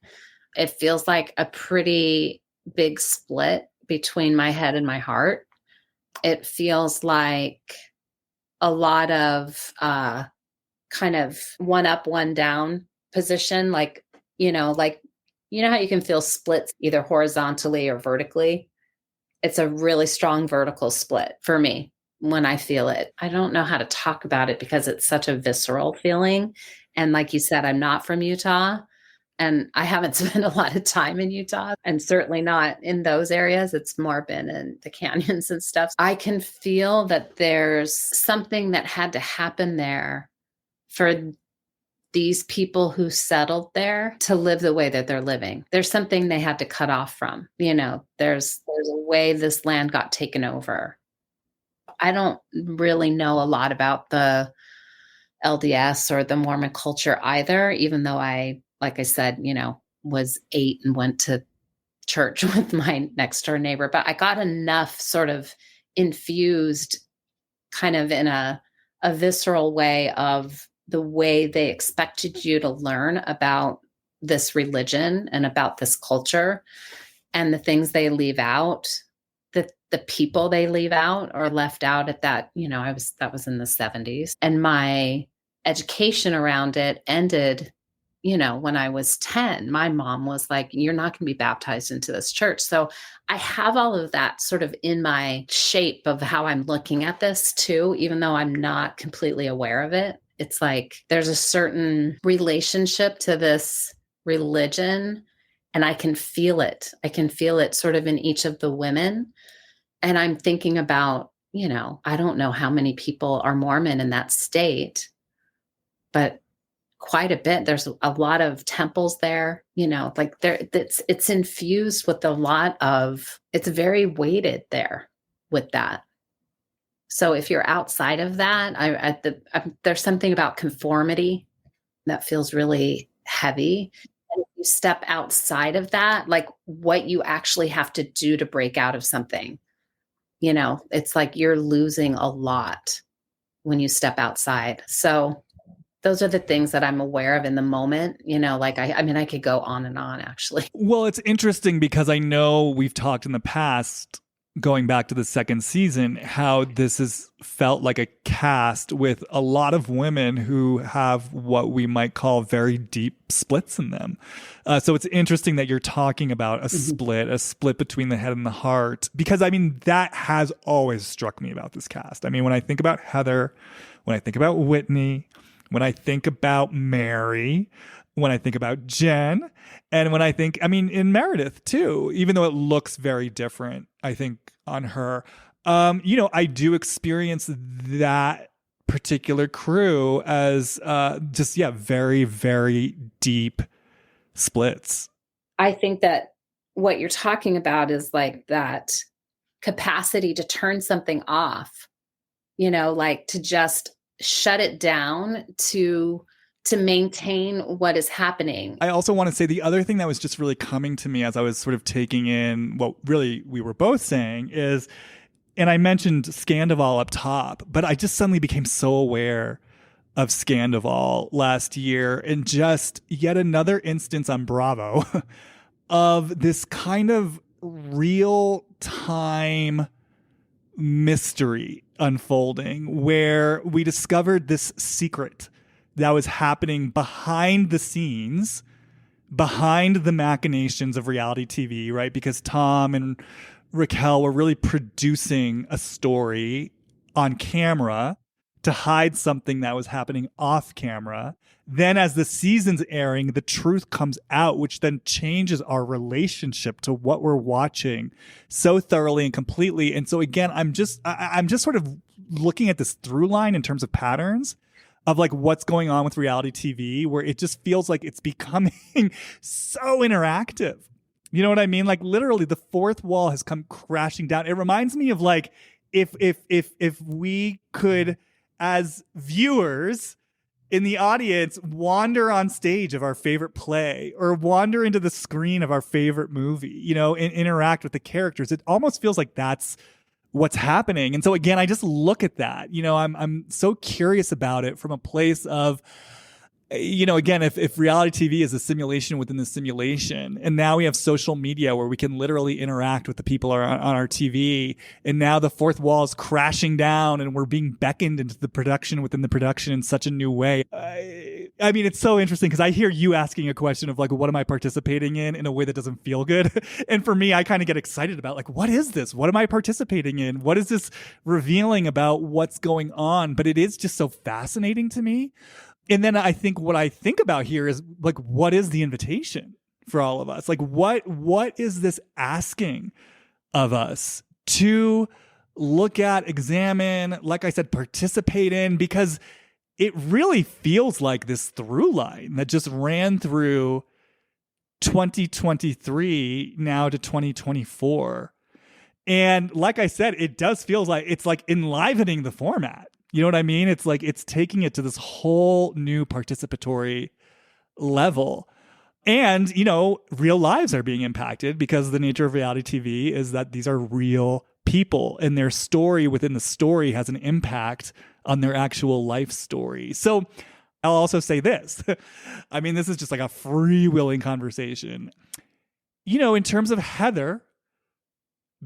It feels like a pretty big split between my head and my heart. It feels like a lot of kind of one up, one down position. Like you know how you can feel splits either horizontally or vertically. It's a really strong vertical split for me. when I feel it. I don't know how to talk about it because it's such a visceral feeling. And like you said, I'm not from Utah and I haven't spent a lot of time in Utah and certainly not in those areas. It's more been in the canyons and stuff. I can feel that there's something that had to happen there for these people who settled there to live the way that they're living. There's something they had to cut off from. There's a way this land got taken over. I don't really know a lot about the LDS or the Mormon culture either, even though like I said, was 8 and went to church with my next door neighbor. But I got enough sort of infused kind of in a visceral way of the way they expected you to learn about this religion and about this culture and the things they leave out, the people they leave out or left out at that, that was in the 70s. And my education around it ended, when I was 10. My mom was like, you're not going to be baptized into this church. So I have all of that sort of in my shape of how I'm looking at this too, even though I'm not completely aware of it. It's like there's a certain relationship to this religion and I can feel it. I can feel it sort of in each of the women. And I'm thinking about, I don't know how many people are Mormon in that state, but quite a bit. There's a lot of temples there, like it's infused with a lot of, it's very weighted there with that. So if you're outside of that, there's something about conformity that feels really heavy. And if you step outside of that, like what you actually have to do to break out of something, it's like you're losing a lot when you step outside. So those are the things that I'm aware of in the moment, like I could go on and on actually. Well, it's interesting because I know we've talked in the past, going back to the second season, how this has felt like a cast with a lot of women who have what we might call very deep splits in them. So it's interesting that you're talking about a split between the head and the heart, because that has always struck me about this cast. When I think about Heather, when I think about Whitney, when I think about Mary, when I think about Jen, and when I think, in Meredith too, even though it looks very different, I think on her, I do experience that particular crew as very, very deep splits. I think that what you're talking about is like that capacity to turn something off, like to just shut it down to maintain what is happening. I also want to say the other thing that was just really coming to me as I was sort of taking in what really we were both saying is, and I mentioned Scandival up top, but I just suddenly became so aware of Scandival last year and just yet another instance on Bravo of this kind of real time mystery unfolding where we discovered this secret that was happening behind the scenes, behind the machinations of reality TV, right? Because Tom and Raquel were really producing a story on camera to hide something that was happening off camera. Then as the season's airing, the truth comes out, which then changes our relationship to what we're watching so thoroughly and completely. And so again, I'm just sort of looking at this through line in terms of patterns of like what's going on with reality TV, where it just feels like it's becoming so interactive. You know what I mean? Like literally the fourth wall has come crashing down. It reminds me of like if we could, as viewers in the audience, wander on stage of our favorite play or wander into the screen of our favorite movie, and interact with the characters. It almost feels like that's what's happening. And so again, I just look at that, I'm so curious about it from a place of, again, if reality TV is a simulation within the simulation, and now we have social media where we can literally interact with the people on our TV, and now the fourth wall is crashing down and we're being beckoned into the production within the production in such a new way. I mean, it's so interesting because I hear you asking a question of like, what am I participating in a way that doesn't feel good? And for me, I kind of get excited about like, what is this? What am I participating in? What is this revealing about what's going on? But it is just so fascinating to me. And then I think what I think about here is like, what is the invitation for all of us? Like, what is this asking of us to look at, examine, like I said, participate in? Because it really feels like this through line that just ran through 2023 now to 2024. And like I said, it does feel like it's like enlivening the format. You know what I mean? It's like it's taking it to this whole new participatory level. And, you know, real lives are being impacted because the nature of reality TV is that these are real people and their story within the story has an impact on their actual life story. So I'll also say this. I mean, this is just like a freewheeling conversation. You know, in terms of Heather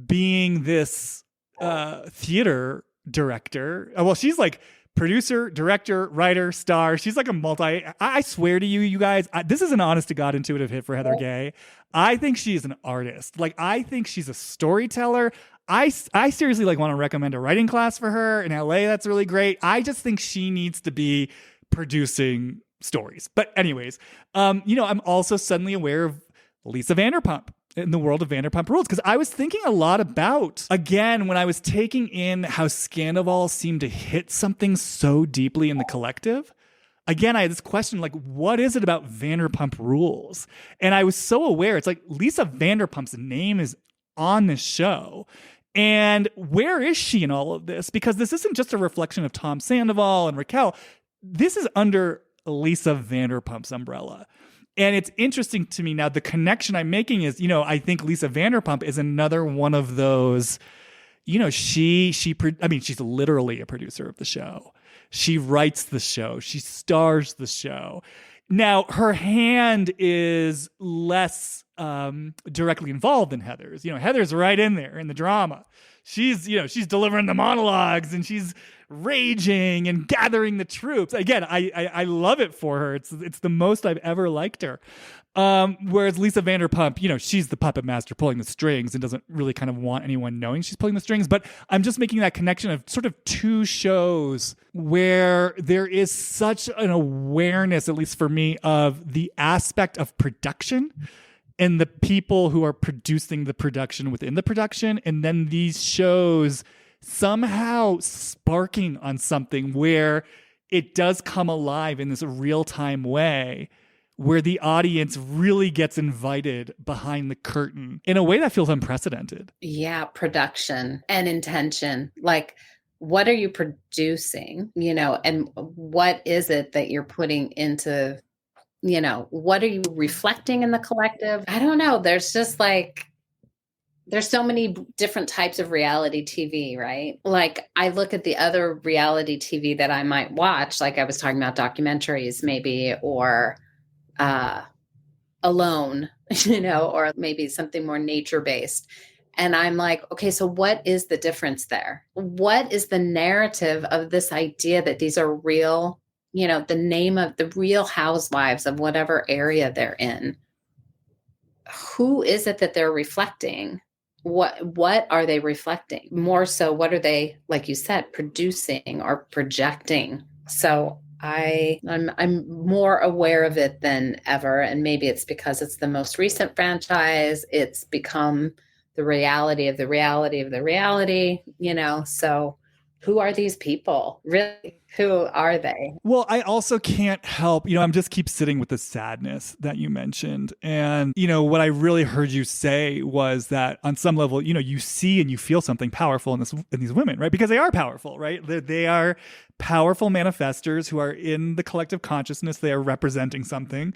being this theater director, well, she's like producer, director, writer, star. She's like a I swear to you, you guys, this is an honest to God intuitive hit for Heather Gay. I think she is an artist. Like, I think she's a storyteller. I seriously like want to recommend a writing class for her in LA. That's really great. I just think she needs to be producing stories. But anyways, you know, I'm also suddenly aware of Lisa Vanderpump in the world of Vanderpump Rules, because I was thinking a lot about, again, when I was taking in how Scandival seemed to hit something so deeply in the collective. Again, I had this question, like, what is it about Vanderpump Rules? And I was so aware, it's like Lisa Vanderpump's name is on this show. And where is she in all of this? Because this isn't just a reflection of Tom Sandoval and Raquel. This is under Lisa Vanderpump's umbrella. And it's interesting to me now, the connection I'm making is, you know, I think Lisa Vanderpump is another one of those, you know, she's literally a producer of the show. She writes the show. She stars the show. Now, her hand is less directly involved than Heather's. You know, Heather's right in there in the drama. She's delivering the monologues and she's raging and gathering the troops. Again, I love it for her. It's the most I've ever liked her. Whereas Lisa Vanderpump, you know, she's the puppet master pulling the strings and doesn't really kind of want anyone knowing she's pulling the strings. But I'm just making that connection of sort of two shows where there is such an awareness, at least for me, of the aspect of production and the people who are producing the production within the production. And then these shows somehow sparking on something where it does come alive in this real-time way, where the audience really gets invited behind the curtain in a way that feels unprecedented. Yeah, production and intention. Like, what are you producing, you know, and what is it that you're putting into, you know, what are you reflecting in the collective? I don't know. There's just like, there's so many different types of reality TV, right? Like, I look at the other reality TV that I might watch, like I was talking about documentaries maybe, or Alone, you know, or maybe something more nature-based. And I'm like, okay, so what is the difference there? What is the narrative of this idea that these are real, you know, the name of the real housewives of whatever area they're in? Who is it that they're reflecting? What are they reflecting? More so, what are they, like you said, producing or projecting? So I'm more aware of it than ever. And maybe it's because it's the most recent franchise. It's become the reality of the reality of the reality, you know? So who are these people? Really, who are they? Well, I also can't help, you know, I'm just keep sitting with the sadness that you mentioned. And, you know, what I really heard you say was that on some level, you know, you see and you feel something powerful in these women, right? Because they are powerful, right? They are powerful manifestors who are in the collective consciousness. They are representing something.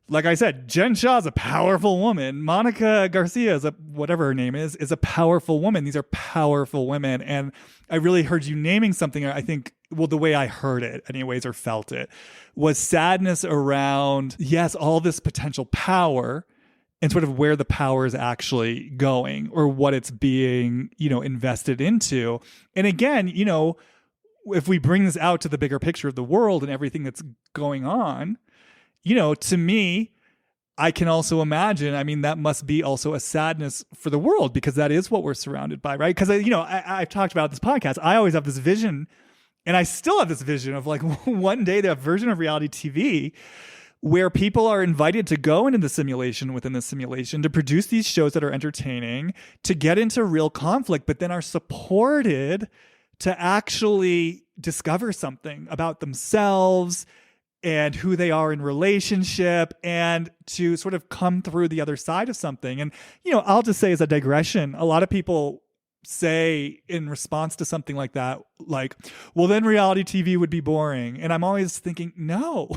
Like I said, Jen Shah's a powerful woman. Monica Garcia, whatever her name is a powerful woman. These are powerful women. And I really heard you naming something, I think, well, the way I heard it anyways, or felt it, was sadness around, yes, all this potential power and sort of where the power is actually going or what it's being, you know, invested into. And again, you know, if we bring this out to the bigger picture of the world and everything that's going on, to me, I can also imagine, I mean, that must be also a sadness for the world, because that is what we're surrounded by, right? Because, I've talked about this podcast. I always have this vision, and I still have this vision of like one day that version of reality TV where people are invited to go into the simulation within the simulation to produce these shows that are entertaining, to get into real conflict, but then are supported to actually discover something about themselves and who they are in relationship, and to sort of come through the other side of something. And, I'll just say as a digression, a lot of people say in response to something like that, like, well, then reality TV would be boring. And I'm always thinking, no,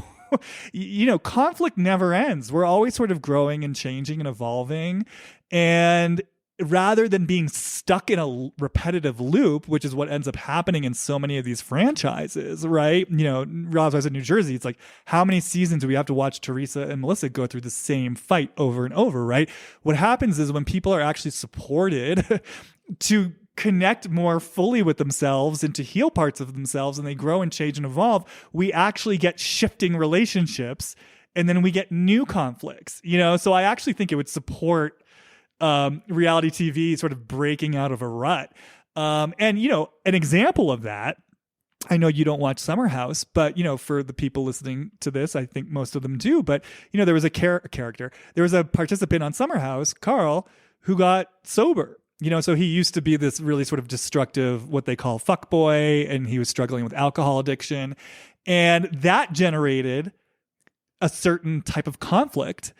conflict never ends. We're always sort of growing and changing and evolving. And rather than being stuck in a repetitive loop, which is what ends up happening in so many of these franchises, right? Housewives of New Jersey, it's like, how many seasons do we have to watch Teresa and Melissa go through the same fight over and over, right? What happens is when people are actually supported to connect more fully with themselves and to heal parts of themselves, and they grow and change and evolve, we actually get shifting relationships, and then we get new conflicts, So I actually think it would support reality TV sort of breaking out of a rut. And, an example of that, I know you don't watch Summer House, but, for the people listening to this, I think most of them do. But, there was a character, there was a participant on Summer House, Carl, who got sober. So he used to be this really sort of destructive, what they call fuckboy, and he was struggling with alcohol addiction. And that generated a certain type of conflict.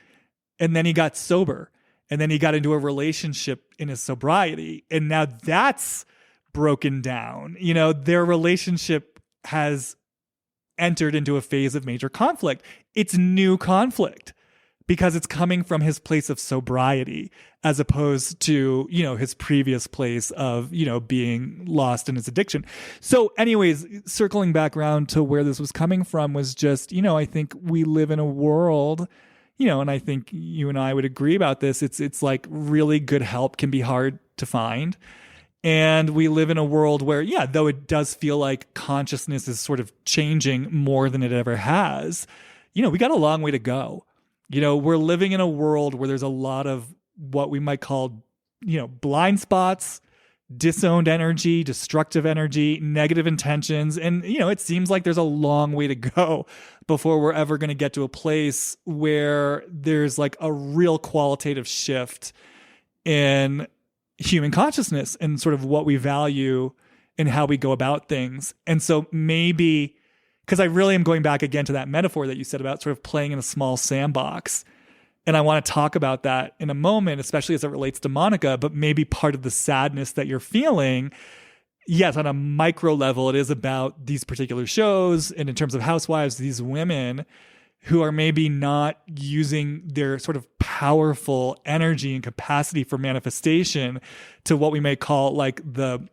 And then he got sober. And then he got into a relationship in his sobriety. And now that's broken down. Their relationship has entered into a phase of major conflict. It's new conflict because it's coming from his place of sobriety as opposed to, his previous place of, being lost in his addiction. So anyways, circling back around to where this was coming from was just, I think we live in a world, and I think you and I would agree about this. It's like really good help can be hard to find. And we live in a world where, though it does feel like consciousness is sort of changing more than it ever has, we got a long way to go. We're living in a world where there's a lot of what we might call, blind spots, disowned energy, destructive energy, negative intentions. And, it seems like there's a long way to go before we're ever going to get to a place where there's like a real qualitative shift in human consciousness and sort of what we value and how we go about things. And so maybe, because I really am going back again to that metaphor that you said about sort of playing in a small sandbox. And I want to talk about that in a moment, especially as it relates to Monica, but maybe part of the sadness that you're feeling, yes, on a micro level, it is about these particular shows. And in terms of Housewives, these women who are maybe not using their sort of powerful energy and capacity for manifestation to what we may call like the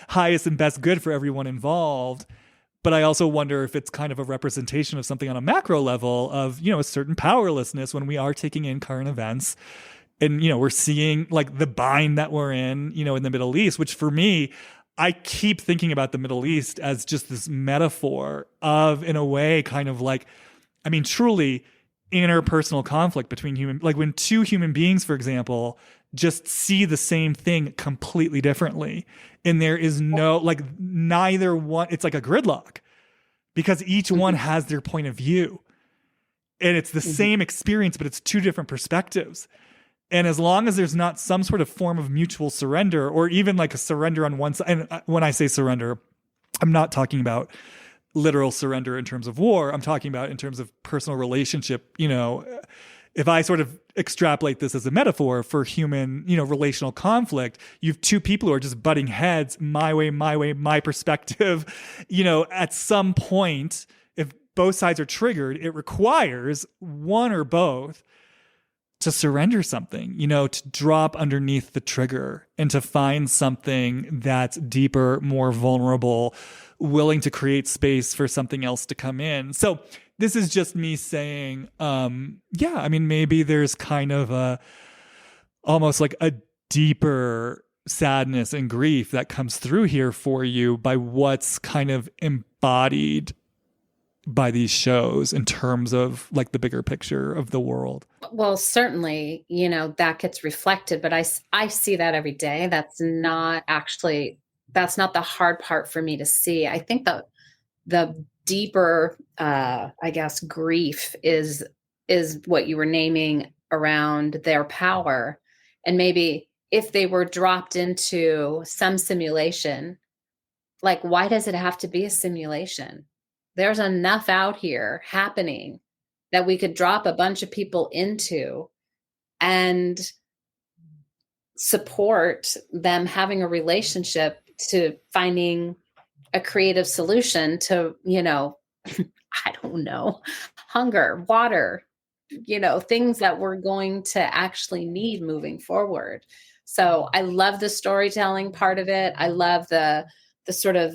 highest and best good for everyone involved. But I also wonder if it's kind of a representation of something on a macro level of, a certain powerlessness when we are taking in current events. And, we're seeing like the bind that we're in the Middle East, which for me, I keep thinking about the Middle East as just this metaphor of, in a way, kind of like, truly interpersonal conflict between like when two human beings, for example, just see the same thing completely differently. And there is no, like neither one, it's like a gridlock because each one has their point of view and it's the same experience, but it's two different perspectives. And as long as there's not some sort of form of mutual surrender or even like a surrender on one side, and when I say surrender, I'm not talking about literal surrender in terms of war. I'm talking about in terms of personal relationship, if I sort of extrapolate this as a metaphor for human, relational conflict, you have two people who are just butting heads, my way, my perspective. At some point, if both sides are triggered, it requires one or both to surrender something, to drop underneath the trigger and to find something that's deeper, more vulnerable, willing to create space for something else to come in. So this is just me saying, maybe there's kind of almost like a deeper sadness and grief that comes through here for you by what's kind of embodied by these shows in terms of like the bigger picture of the world. Well, certainly, that gets reflected, but I see that every day. That's not the hard part for me to see. I think the deeper, I guess, grief is what you were naming around their power. And maybe if they were dropped into some simulation, like, why does it have to be a simulation? There's enough out here happening that we could drop a bunch of people into and support them having a relationship to finding a creative solution to, I don't know, hunger, water, things that we're going to actually need moving forward. So I love the storytelling part of it. I love the sort of,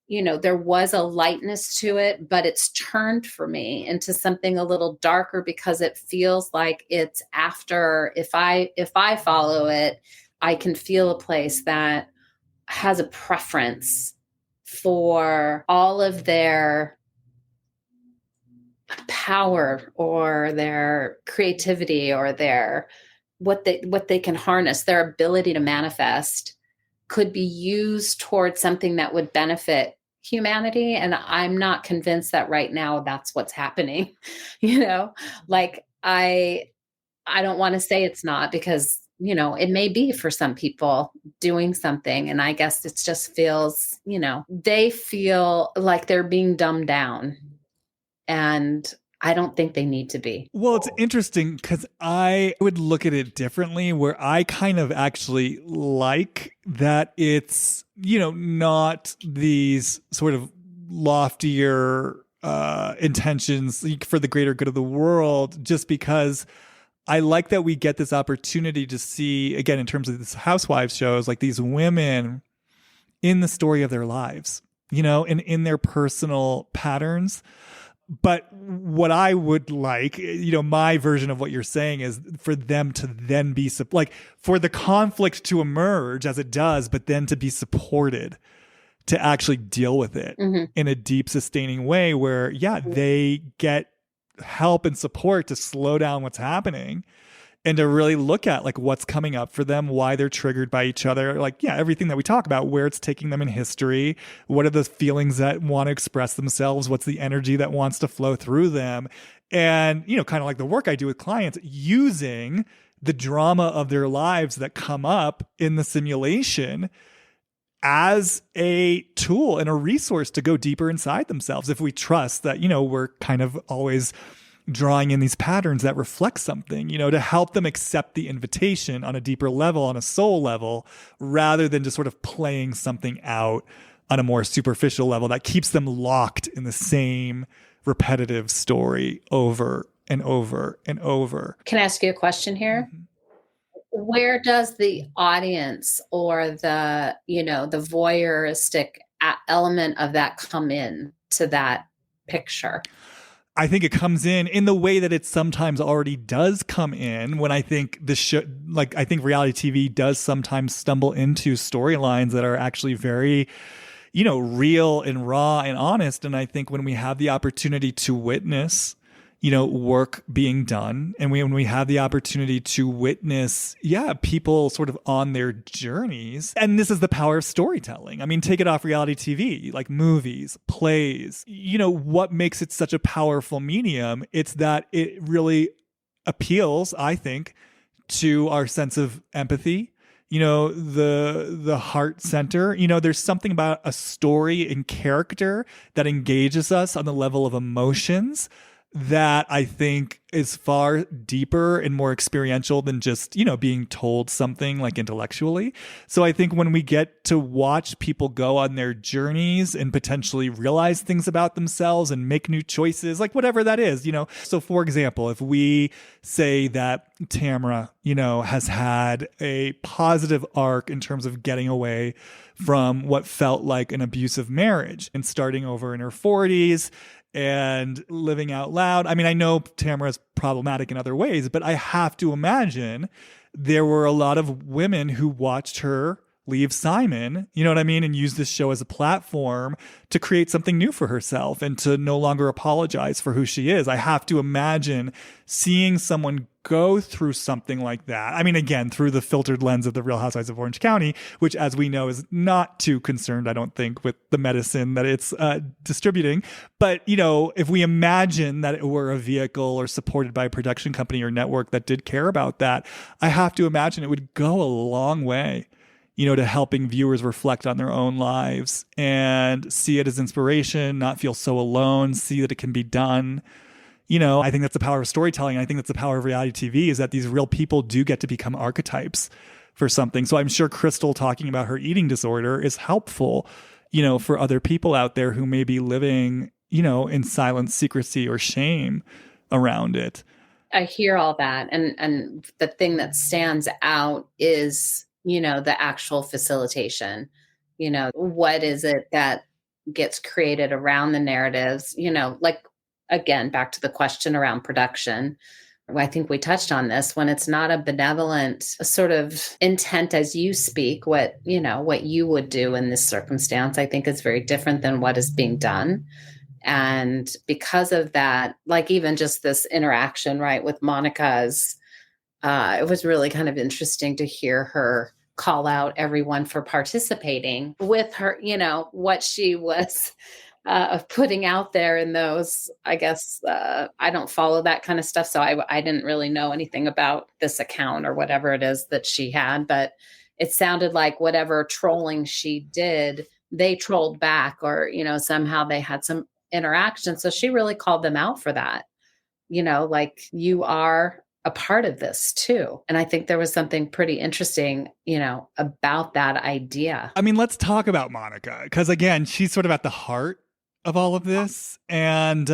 there was a lightness to it, but it's turned for me into something a little darker because it feels like it's after, if I follow it, I can feel a place that has a preference for all of their power or their creativity or their what they can harness, their ability to manifest could be used towards something that would benefit humanity. And I'm not convinced that right now that's what's happening. Like I don't want to say it's not, because it may be for some people doing something. And I guess it just feels, they feel like they're being dumbed down. And I don't think they need to be. Well, it's interesting because I would look at it differently, where I kind of actually like that it's, not these sort of loftier intentions for the greater good of the world, just because I like that we get this opportunity to see, again, in terms of this Housewives shows, like these women in the story of their lives, and in their personal patterns. But what I would like, my version of what you're saying is for them to then be like, for the conflict to emerge as it does, but then to be supported to actually deal with it in a deep, sustaining way where, they get help and support to slow down what's happening and to really look at like what's coming up for them, why they're triggered by each other. Like, everything that we talk about, where it's taking them in history, what are the feelings that want to express themselves, what's the energy that wants to flow through them. And, kind of like the work I do with clients, using the drama of their lives that come up in the simulation as a tool and a resource to go deeper inside themselves. If we trust that, we're kind of always drawing in these patterns that reflect something, to help them accept the invitation on a deeper level, on a soul level, rather than just sort of playing something out on a more superficial level that keeps them locked in the same repetitive story over and over and over. Can I ask you a question here? Mm-hmm. Where does the audience or the voyeuristic element of that come in to that picture? I think it comes in the way that it sometimes already does come in, when I think I think reality TV does sometimes stumble into storylines that are actually very, real and raw and honest. And I think when we have the opportunity to witness, work being done, and when we have the opportunity to witness, people sort of on their journeys, and this is the power of storytelling. I mean, take it off reality TV, like movies, plays, what makes it such a powerful medium? It's that it really appeals, I think, to our sense of empathy, the heart center. There's something about a story and character that engages us on the level of emotions that I think is far deeper and more experiential than just, being told something like intellectually. So I think when we get to watch people go on their journeys and potentially realize things about themselves and make new choices, like whatever that is, So for example, if we say that Tamara, has had a positive arc in terms of getting away from what felt like an abusive marriage and starting over in her 40s, and living out loud. I mean, I know Tamara's problematic in other ways, but I have to imagine there were a lot of women who watched her leave Simon, you know what I mean, and use this show as a platform to create something new for herself and to no longer apologize for who she is. I have to imagine seeing someone go through something like that. I mean, again, through the filtered lens of the Real Housewives of Orange County, which, as we know, is not too concerned, I don't think, with the medicine that it's distributing. But, you know, if we imagine that it were a vehicle or supported by a production company or network that did care about that, I have to imagine it would go a long way, you know, to helping viewers reflect on their own lives and see it as inspiration, not feel so alone, see that it can be done. You know, I think that's the power of storytelling. I think that's the power of reality TV, is that these real people do get to become archetypes for something. So I'm sure Crystal talking about her eating disorder is helpful, you know, for other people out there who may be living, you know, in silent secrecy or shame around it. I hear all that. And the thing that stands out is, you know, the actual facilitation. You know, what is it that gets created around the narratives? You know, like, again, back to the question around production. I think we touched on this. When it's not a benevolent sort of intent as you speak, what you would do in this circumstance, I think is very different than what is being done. And because of that, like even just this interaction, right, with Monica's, it was really kind of interesting to hear her call out everyone for participating with her, you know, what she was putting out there in those. I guess I don't follow that kind of stuff, so I didn't really know anything about this account or whatever it is that she had, but it sounded like whatever trolling she did, they trolled back, or, you know, somehow they had some interaction. So she really called them out for that. You know, like, you are a part of this too. And I think there was something pretty interesting, you know, about that idea. I mean, let's talk about Monica, because again, she's sort of at the heart of all of this. And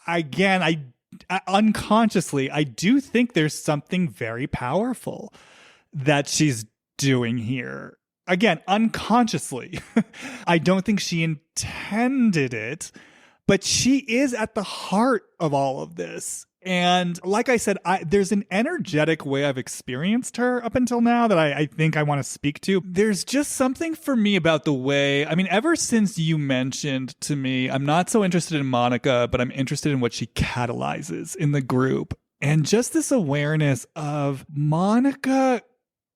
again, I unconsciously, I do think there's something very powerful that she's doing here. Again, unconsciously. I don't think she intended it, but she is at the heart of all of this. And like I said, there's an energetic way I've experienced her up until now that I think I want to speak to. There's just something for me about the way, I mean, ever since you mentioned to me, I'm not so interested in Monica, but I'm interested in what she catalyzes in the group. And just this awareness of Monica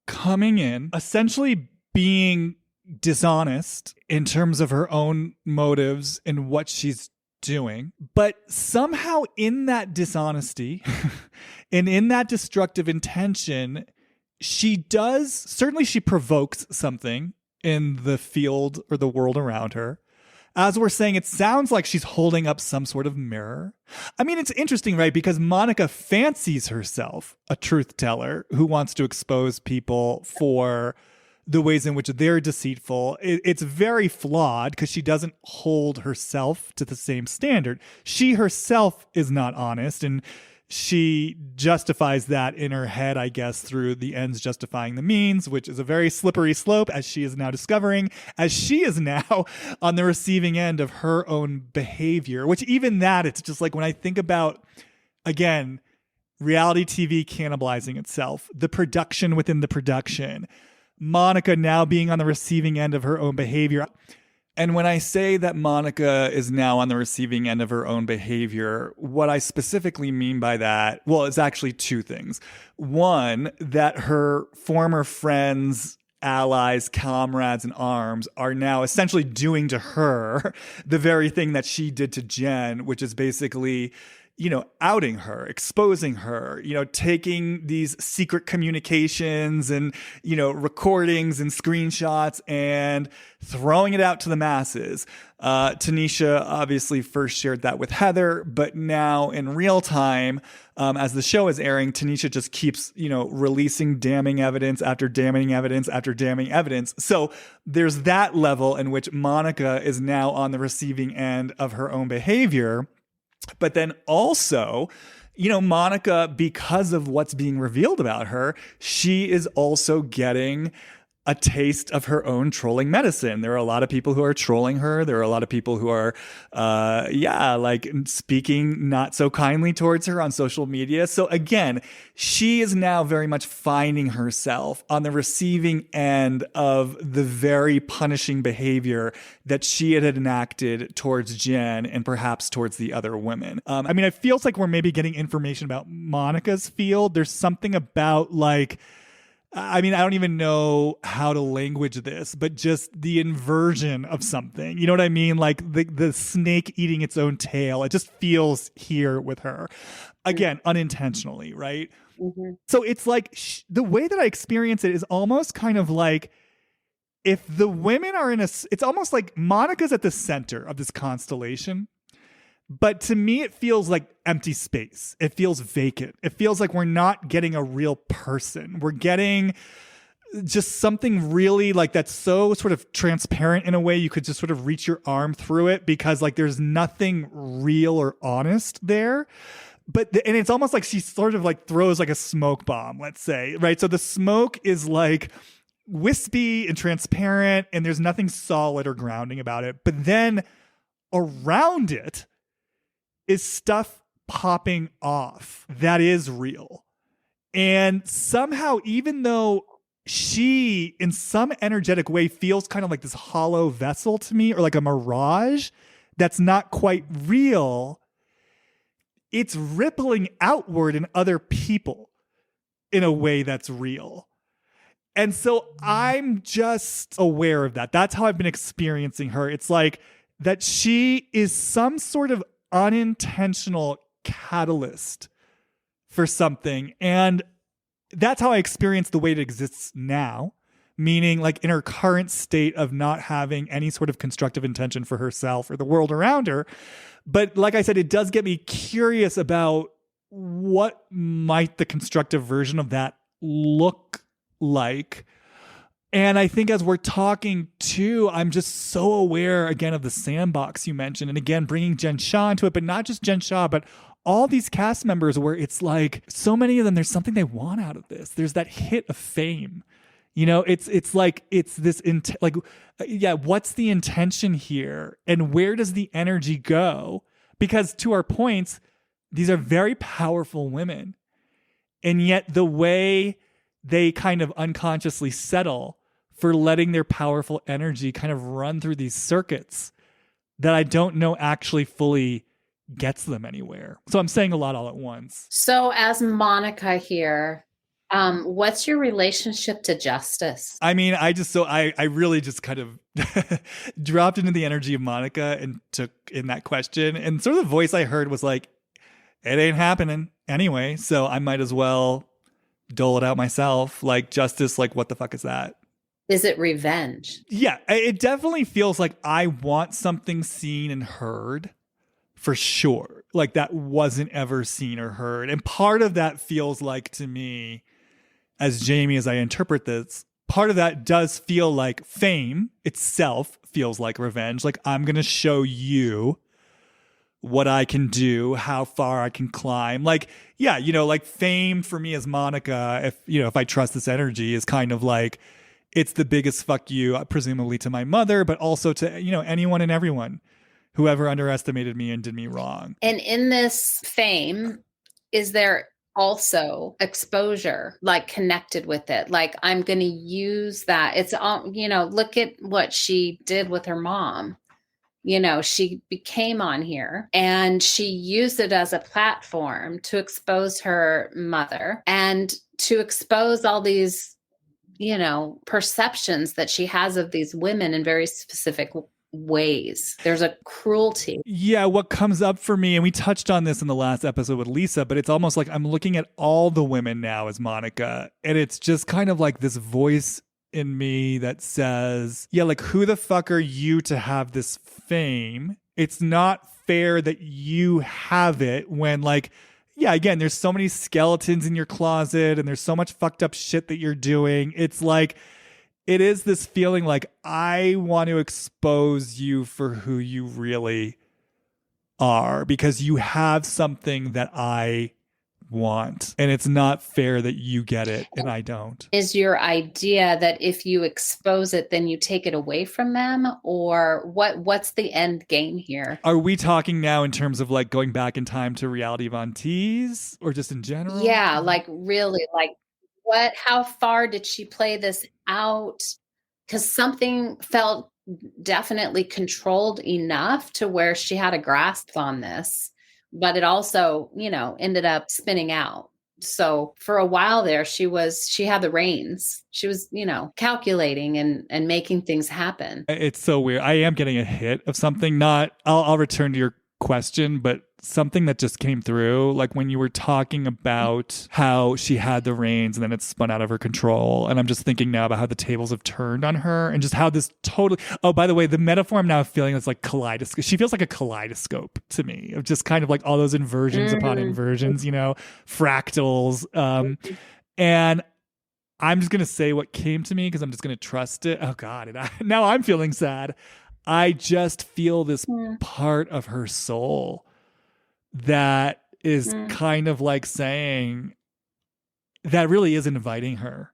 coming in, essentially being dishonest in terms of her own motives and what she's doing, but somehow in that dishonesty and in that destructive intention, she provokes something in the field or the world around her. As we're saying, it sounds like she's holding up some sort of mirror. I mean, it's interesting, right? Because Monica fancies herself a truth teller who wants to expose people for the ways in which they're deceitful. It's very flawed because she doesn't hold herself to the same standard. She herself is not honest, and she justifies that in her head, I guess, through the ends justifying the means, which is a very slippery slope, as she is now discovering, as she is now on the receiving end of her own behavior, which even that, it's just like when I think about, again, reality TV cannibalizing itself, the production within the production, Monica now being on the receiving end of her own behavior. And when I say that Monica is now on the receiving end of her own behavior, what I specifically mean by that, well, it's actually two things. One, that her former friends, allies, comrades in arms are now essentially doing to her the very thing that she did to Jen, which is basically, you know, outing her, exposing her, you know, taking these secret communications and, you know, recordings and screenshots and throwing it out to the masses. Tanisha obviously first shared that with Heather, but now in real time, as the show is airing, Tanisha just keeps, you know, releasing damning evidence after damning evidence after damning evidence. So there's that level in which Monica is now on the receiving end of her own behavior. But then also, you know, Monica, because of what's being revealed about her, she is also getting a taste of her own trolling medicine. There are a lot of people who are trolling her. There are a lot of people who are, like speaking not so kindly towards her on social media. So again, she is now very much finding herself on the receiving end of the very punishing behavior that she had enacted towards Jen and perhaps towards the other women. I mean, it feels like we're maybe getting information about Monica's field. There's something about like, I mean, I don't even know how to language this, but just the inversion of something. You know what I mean? Like the snake eating its own tail. It just feels here with her. Again, unintentionally, right? Mm-hmm. So it's like the way that I experience it is almost kind of like if the women are it's almost like Monica's at the center of this constellation. But to me, it feels like empty space. It feels vacant. It feels like we're not getting a real person. We're getting just something really like that's so sort of transparent in a way you could just sort of reach your arm through it because like there's nothing real or honest there. And it's almost like she sort of like throws like a smoke bomb, let's say, right? So the smoke is like wispy and transparent and there's nothing solid or grounding about it. But then around it, is stuff popping off that is real. And somehow, even though she, in some energetic way, feels kind of like this hollow vessel to me, or like a mirage that's not quite real, it's rippling outward in other people in a way that's real. And so I'm just aware of that. That's how I've been experiencing her. It's like that she is some sort of unintentional catalyst for something. And that's how I experience the way it exists now, meaning like in her current state of not having any sort of constructive intention for herself or the world around her. But like I said, it does get me curious about what might the constructive version of that look like. And I think as we're talking too, I'm just so aware again of the sandbox you mentioned. And again, bringing Jen Shah into it, but not just Jen Shah, but all these cast members where it's like so many of them, there's something they want out of this. There's that hit of fame. You know, it's like, it's this, what's the intention here? And where does the energy go? Because to our points, these are very powerful women. And yet the way they kind of unconsciously settle for letting their powerful energy kind of run through these circuits that I don't know actually fully gets them anywhere. So I'm saying a lot all at once. So as Monica here, what's your relationship to justice? I mean, I really just kind of dropped into the energy of Monica and took in that question. And sort of the voice I heard was like, it ain't happening anyway. So I might as well dole it out myself. Like justice, like what the fuck is that? Is it revenge? Yeah, it definitely feels like I want something seen and heard for sure. Like that wasn't ever seen or heard. And part of that feels like to me, as Jamie, as I interpret this, part of that does feel like fame itself feels like revenge. Like I'm going to show you what I can do, how far I can climb. Like, yeah, you know, like fame for me as Monica, if I trust this energy, is kind of like, it's the biggest fuck you, presumably to my mother, but also to, anyone and everyone who ever underestimated me and did me wrong. And in this fame, is there also exposure like connected with it? Like I'm going to use that. It's all, look at what she did with her mom. She became on here and she used it as a platform to expose her mother and to expose all these, perceptions that she has of these women in very specific ways. There's a cruelty. Yeah, what comes up for me, and we touched on this in the last episode with Lisa, but it's almost like I'm looking at all the women now as Monica, and it's just kind of like this voice in me that says, yeah, like who the fuck are you to have this fame? It's not fair that you have it when like, yeah, again, there's so many skeletons in your closet and there's so much fucked up shit that you're doing. It's like, it is this feeling like I want to expose you for who you really are because you have something that I want. And it's not fair that you get it and I don't. Is your idea that if you expose it, then you take it away from them? Or what's the end game here? Are we talking now in terms of like going back in time to Reality Von Tease or just in general? Yeah, like really, like how far did she play this out? Because something felt definitely controlled enough to where she had a grasp on this, but it also, ended up spinning out. So for a while there, she had the reins. She was, calculating and making things happen. It's so weird. I am getting a hit of something. I'll return to your question, but something that just came through, like when you were talking about how she had the reins and then it spun out of her control. And I'm just thinking now about how the tables have turned on her and just how this totally, oh, by the way, the metaphor I'm now feeling is like kaleidoscope. She feels like a kaleidoscope to me of just kind of like all those inversions upon inversions, fractals. And I'm just going to say what came to me because I'm just going to trust it. Oh God. Now I'm feeling sad. I just feel this part of her soul that is kind of like saying that really is inviting her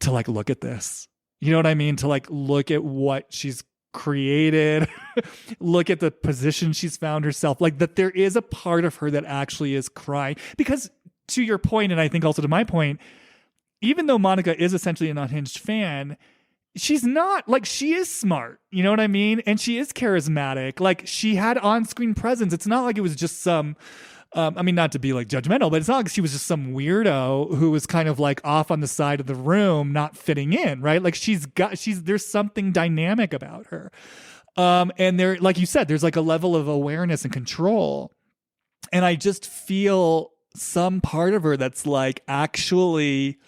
to like look at this. You know what I mean? To like look at what she's created, look at the position she's found herself, like that there is a part of her that actually is crying. Because to your point, and I think also to my point, even though Monica is essentially an unhinged fan, she's not, like, she is smart, you know what I mean? And she is charismatic. Like, she had on-screen presence. It's not like it was just some, not to be like judgmental, but it's not like she was just some weirdo who was kind of like off on the side of the room, not fitting in, right? Like there's something dynamic about her. And there, like you said, there's like a level of awareness and control. And I just feel some part of her that's like actually,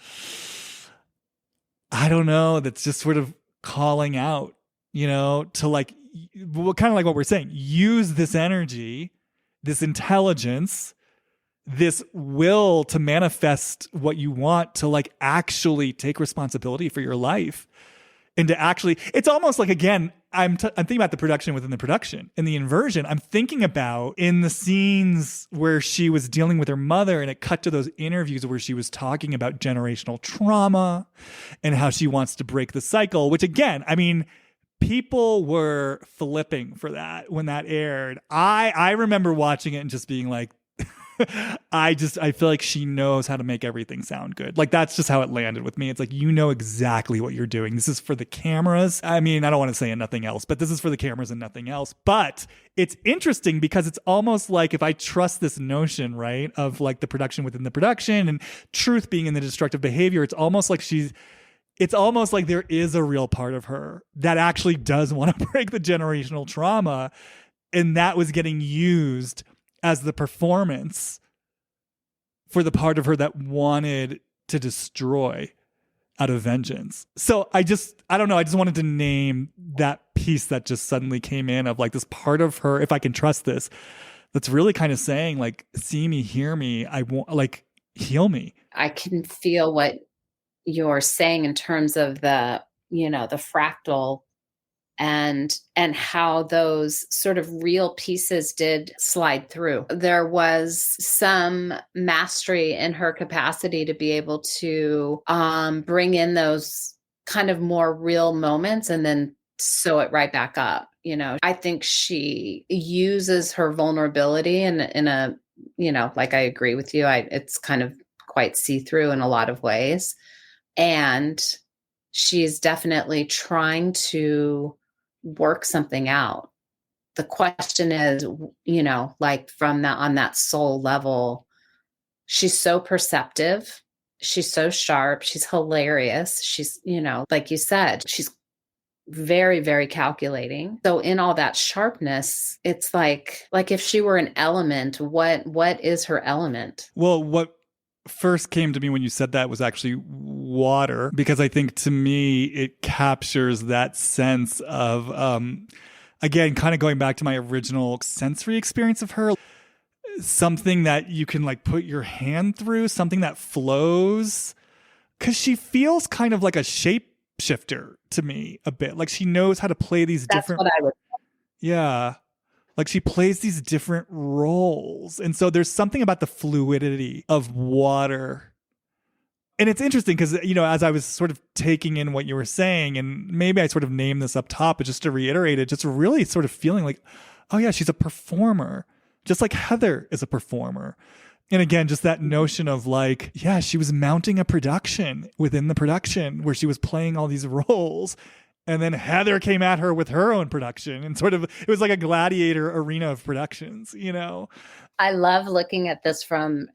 I don't know, that's just sort of calling out, to like, kind of like what we're saying, use this energy, this intelligence, this will to manifest what you want, to like actually take responsibility for your life. And to actually, it's almost like, again, I'm thinking about the production within the production and the inversion. I'm thinking about in the scenes where she was dealing with her mother and it cut to those interviews where she was talking about generational trauma and how she wants to break the cycle, which again, I mean, people were flipping for that when that aired. I remember watching it and just being like, I feel like she knows how to make everything sound good. Like that's just how it landed with me. It's like, you know exactly what you're doing. This is for the cameras. I mean, I don't want to say nothing else, but this is for the cameras and nothing else. But it's interesting because it's almost like if I trust this notion, right, of like the production within the production and truth being in the destructive behavior, it's almost like there is a real part of her that actually does want to break the generational trauma. And that was getting used as the performance for the part of her that wanted to destroy out of vengeance. So I don't know. I just wanted to name that piece that just suddenly came in of like this part of her, if I can trust this, that's really kind of saying like, see me, hear me. I want, like, heal me. I can feel what you're saying in terms of the fractal and how those sort of real pieces did slide through. There was some mastery in her capacity to be able to bring in those kind of more real moments and then sew it right back up. I think she uses her vulnerability in a, like, I agree with you. It's kind of quite see-through in a lot of ways. And she's definitely trying to work something out. The question is, like on that soul level, she's so perceptive. She's so sharp. She's hilarious. She's, like you said, she's very, very calculating. So in all that sharpness, it's like if she were an element, what is her element? Well, what first came to me when you said that was actually water, because I think to me it captures that sense of again, kind of going back to my original sensory experience of her, something that you can like put your hand through, something that flows, because she feels kind of like a shapeshifter to me a bit. Like she knows how to play these different. That's what I would. Yeah. Like she plays these different roles. And so there's something about the fluidity of water. And it's interesting because, as I was sort of taking in what you were saying, and maybe I sort of named this up top, but just to reiterate it, just really sort of feeling like, oh yeah, she's a performer, just like Heather is a performer. And again, just that notion of like, yeah, she was mounting a production within the production where she was playing all these roles. And then Heather came at her with her own production and sort of, it was like a gladiator arena of productions, I love looking at this from,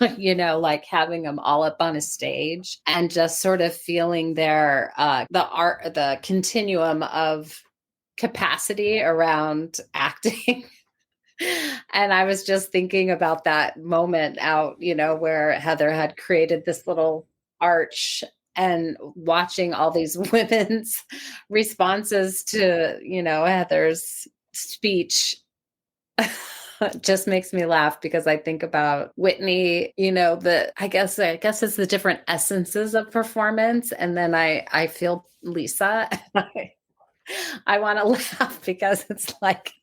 like having them all up on a stage and just sort of feeling the continuum of capacity around acting. And I was just thinking about that moment out, where Heather had created this little arch and watching all these women's responses to, Heather's speech just makes me laugh because I think about Whitney, I guess it's the different essences of performance. And then I feel Lisa. I want to laugh because it's like,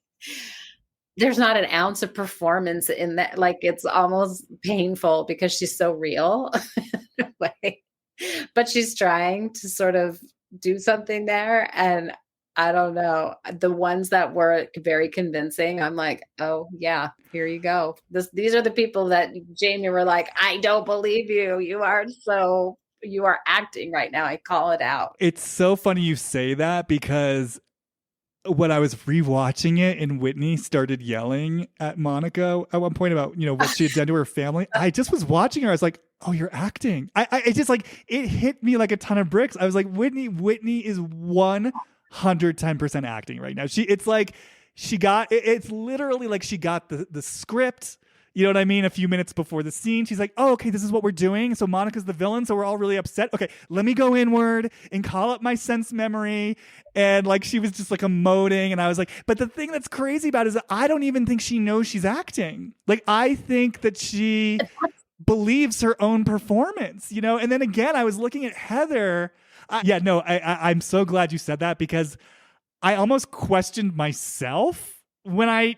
there's not an ounce of performance in that. Like it's almost painful because she's so real in a way, but she's trying to sort of do something there. And I don't know, the ones that were very convincing, I'm like, oh yeah, here you go. These are the people that Jamie were like, I don't believe you. You are acting right now. I call it out. It's so funny you say that because when I was rewatching it and Whitney started yelling at Monica at one point about, what she had done to her family, I just was watching her. I was like, oh, you're acting. It just like, it hit me like a ton of bricks. I was like, Whitney is 110% acting right now. It's literally like she got the script. You know what I mean? A few minutes before the scene, she's like, oh, okay, this is what we're doing. So Monica's the villain. So we're all really upset. Okay, let me go inward and call up my sense memory. And like, she was just like emoting. And I was like, but the thing that's crazy about it is that I don't even think she knows she's acting. Like, I think that she believes her own performance, And then again, I was looking at Heather. I'm so glad you said that because I almost questioned myself when I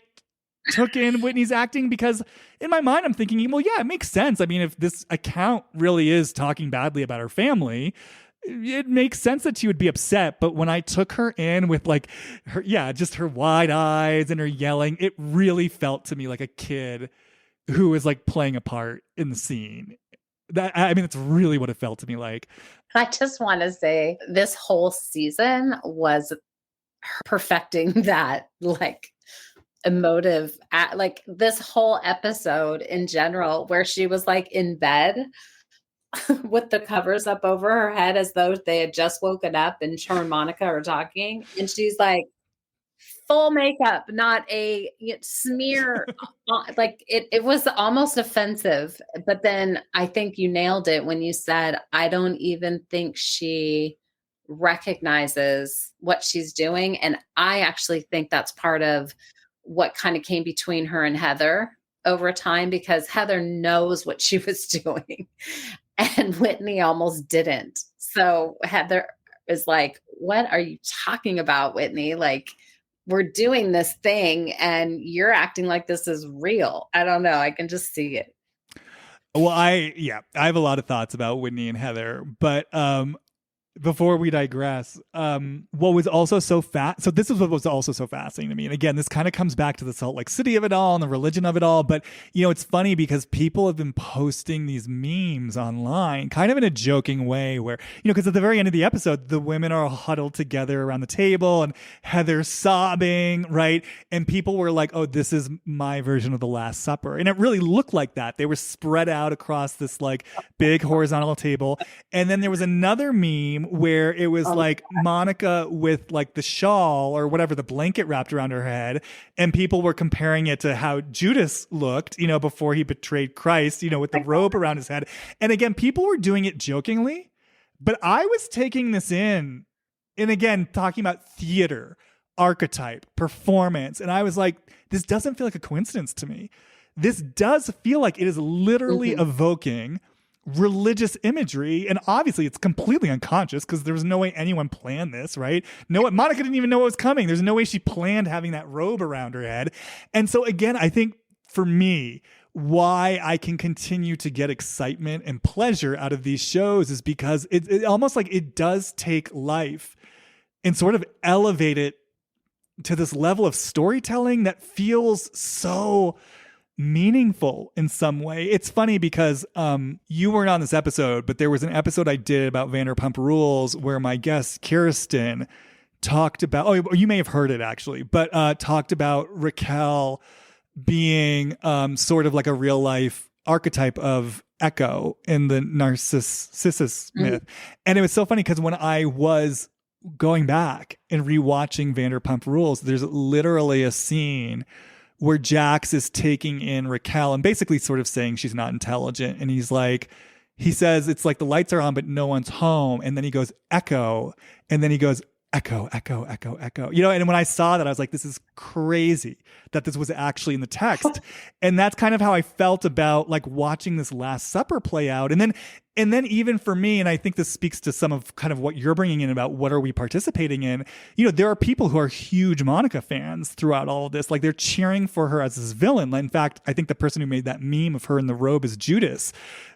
took in Whitney's acting, because in my mind I'm thinking, well, yeah, it makes sense. I mean, if this account really is talking badly about her family, it makes sense that she would be upset. But when I took her in with like her, just her wide eyes and her yelling, it really felt to me like a kid who is like playing a part in the scene. It's really what it felt to me like. I just want to say this whole season was perfecting that, like, emotive, like this whole episode in general, where she was like in bed with the covers up over her head as though they had just woken up and her and Monica are talking, and she's like full makeup, not a smear. Like it was almost offensive. But then I think you nailed it when you said, I don't even think she recognizes what she's doing. And I actually think that's part of what kind of came between her and Heather over time, because Heather knows what she was doing and Whitney almost didn't. So Heather is like, what are you talking about, Whitney? Like, we're doing this thing and you're acting like this is real. I don't know. I can just see it. Well, I have a lot of thoughts about Whitney and Heather, but before we digress, what was also so so this is what was also so fascinating to me. And again, this kind of comes back to the Salt Lake City of it all and the religion of it all. But, it's funny because people have been posting these memes online kind of in a joking way where, because at the very end of the episode, the women are all huddled together around the table and Heather's sobbing, right? And people were like, oh, this is my version of the Last Supper. And it really looked like that. They were spread out across this like big horizontal table. And then there was another meme where it was like Monica with like the shawl or whatever, the blanket wrapped around her head, and people were comparing it to how Judas looked, before he betrayed Christ, with the robe around his head. And again, people were doing it jokingly, but I was taking this in, and again, talking about theater, archetype, performance, and I was like, this doesn't feel like a coincidence to me. This does feel like it is literally evoking religious imagery. And obviously it's completely unconscious because there was no way anyone planned this, right? No, Monica didn't even know what was coming. There's no way she planned having that robe around her head. And so again, I think for me, why I can continue to get excitement and pleasure out of these shows is because it almost like it does take life and sort of elevate it to this level of storytelling that feels so meaningful in some way. It's funny because you weren't on this episode, but there was an episode I did about Vanderpump Rules where my guest Kirsten talked about, oh, you may have heard it actually, but talked about Raquel being sort of like a real life archetype of Echo in the Narcissus myth. And it was so funny because when I was going back and rewatching Vanderpump Rules, there's literally a scene where Jax is taking in Raquel and basically sort of saying she's not intelligent. And he's like, he says, it's like the lights are on, but no one's home. And then he goes, Echo. And then he goes, Echo, Echo, Echo, Echo. You know, and when I saw that, I was like, this is crazy that this was actually in the text. And that's kind of how I felt about like watching this Last Supper play out. And then even for me, and I think this speaks to some of kind of what you're bringing in about what are we participating in, you know, there are people who are huge Monica fans throughout all of this. Like they're cheering for her as this villain. In fact, I think the person who made that meme of her in the robe as Judas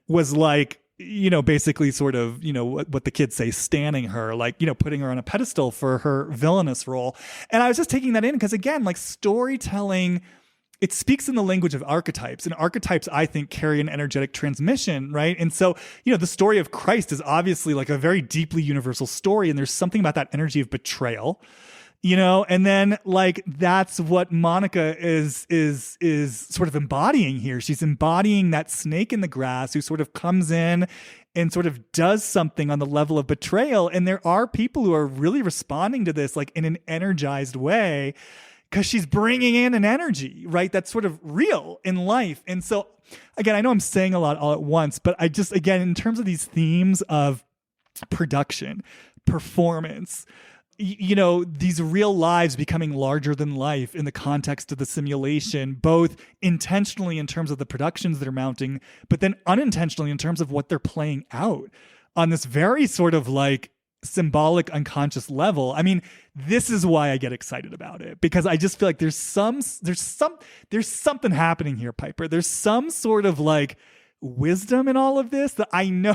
was like, you know, basically sort of, you know, what the kids say, standing her, like, you know, putting her on a pedestal for her villainous role. And I was just taking that in because, again, like storytelling, it speaks in the language of archetypes, and archetypes, I think, carry an energetic transmission, right? And so, you know, the story of Christ is obviously like a very deeply universal story, and there's something about that energy of betrayal, you know, and then like that's what Monica is sort of embodying here. She's embodying that snake in the grass who sort of comes in and sort of does something on the level of betrayal. And there are people who are really responding to this like in an energized way because she's bringing in an energy, right? That's sort of real in life. And so again, I know I'm saying a lot all at once, but I just, again, in terms of these themes of production, performance, you know, these real lives becoming larger than life in the context of the simulation, both intentionally in terms of the productions they're mounting, but then unintentionally in terms of what they're playing out on this very sort of like symbolic unconscious level. I mean, this is why I get excited about it, because I just feel like there's something happening here, Piper. There's some sort of like wisdom in all of this that I know.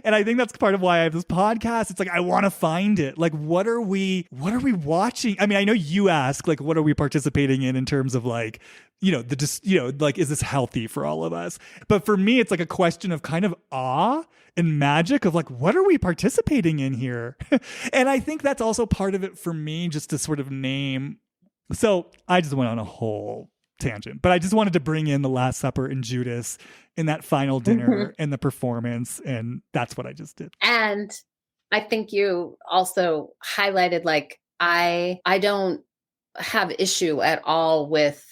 And I think that's part of why I have this podcast. It's like, I want to find it. Like, what are we watching? I mean, I know you ask, like, what are we participating in terms of like, you know, like, is this healthy for all of us? But for me, it's like a question of kind of awe and magic of like, what are we participating in here? And I think that's also part of it for me, just to sort of name. So I just went on a whole tangent, but I just wanted to bring in the Last Supper and Judas in that final dinner and the performance. And that's what I just did. And I think you also highlighted, like, I don't have issue at all with,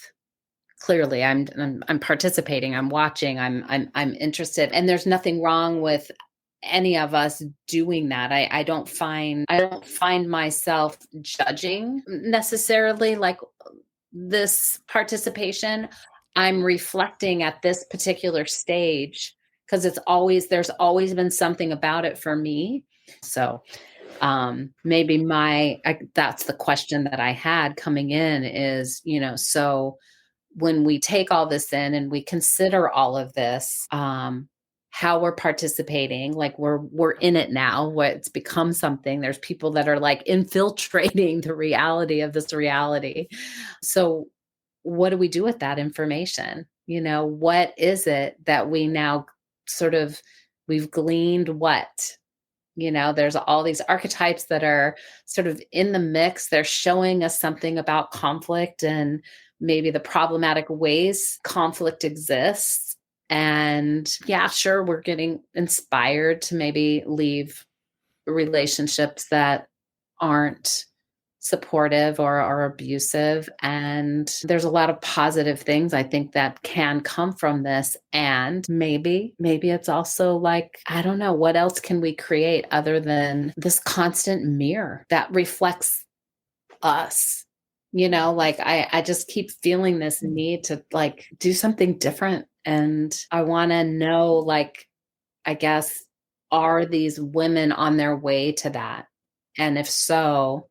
clearly I'm participating, I'm watching, I'm interested, and there's nothing wrong with any of us doing that. I don't find myself judging necessarily like this participation. I'm reflecting at this particular stage because there's always been something about it for me. So maybe that's the question that I had coming in is, you know, so when we take all this in and we consider all of this, how we're participating, like we're in it now, it's become something. There's people that are like infiltrating the reality of this reality. So what do we do with that information? You know, what is it that we now we've gleaned what? You know, there's all these archetypes that are sort of in the mix. They're showing us something about conflict and maybe the problematic ways conflict exists. And yeah, sure, we're getting inspired to maybe leave relationships that aren't supportive or are abusive. And there's a lot of positive things I think that can come from this. And maybe it's also like, I don't know, what else can we create other than this constant mirror that reflects us? You know, like I just keep feeling this need to like do something different. And I want to know, like, I guess, are these women on their way to that? And if so,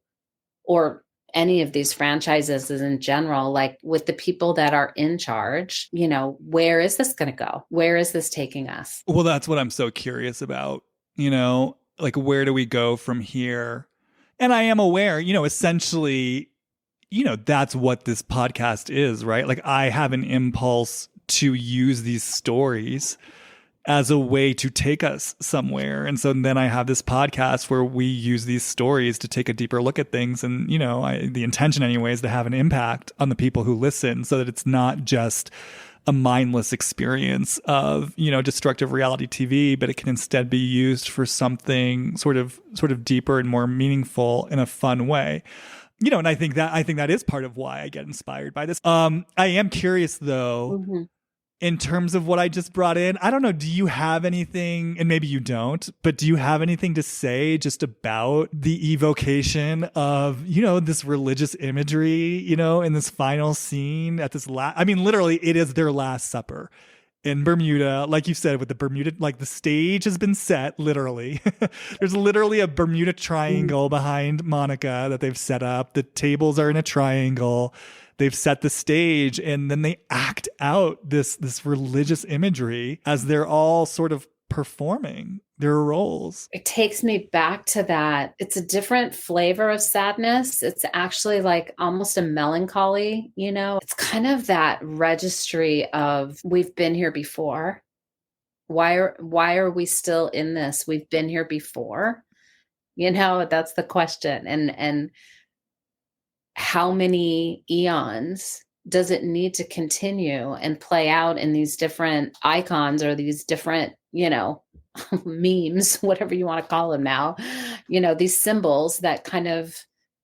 or any of these franchises in general, like with the people that are in charge, where is this going to go? Where is this taking us? Well, that's what I'm so curious about, like where do we go from here? And I am aware, essentially, that's what this podcast is, right? Like I have an impulse to use these stories as a way to take us somewhere. And so then I have this podcast where we use these stories to take a deeper look at things. And, the intention anyway is to have an impact on the people who listen so that it's not just a mindless experience of, destructive reality TV, but it can instead be used for something sort of deeper and more meaningful in a fun way. And I think that is part of why I get inspired by this. I am curious though, Mm-hmm. in terms of what I just brought in. I don't know. Do you have anything, and maybe you don't, but do you have anything to say just about the evocation of, this religious imagery, in this final scene at this literally it is their last supper in Bermuda, like you said, with the Bermuda, like the stage has been set, literally. There's literally a Bermuda Triangle behind Monica that they've set up. The tables are in a triangle. They've set the stage, and then they act out this religious imagery as they're all sort of performing their roles. It takes me back to that. It's a different flavor of sadness. It's actually like almost a melancholy, It's kind of that registry of we've been here before. Why are we still in this? We've been here before. That's the question. And how many eons does it need to continue and play out in these different icons or these different, memes, whatever you want to call them now, these symbols that kind of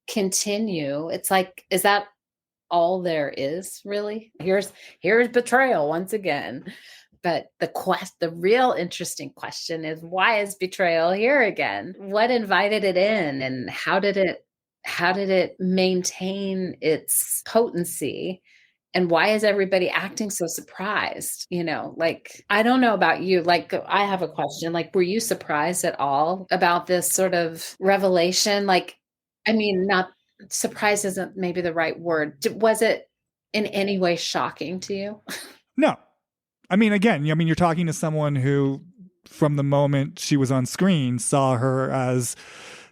continue. It's like, is that all there is really? Here's betrayal once again. But the real interesting question is, why is betrayal here again? What invited it in, and how did it maintain its potency? And why is everybody acting so surprised? I don't know about you. Like, I have a question. Like, were you surprised at all about this sort of revelation? Like, I mean, not surprise isn't maybe the right word. Was it in any way shocking to you? No. I mean, again, you're talking to someone who, from the moment she was on screen, saw her as,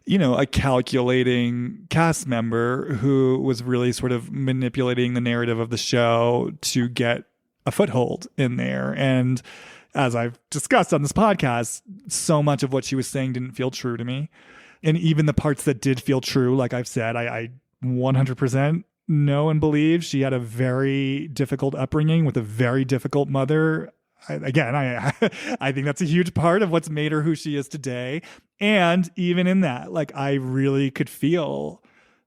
a calculating cast member who was really sort of manipulating the narrative of the show to get a foothold in there. And as I've discussed on this podcast, so much of what she was saying didn't feel true to me. And even the parts that did feel true, like I've said, I 100% know and believe she had a very difficult upbringing with a very difficult mother. I think that's a huge part of what's made her who she is today. And even in that, like, I really could feel,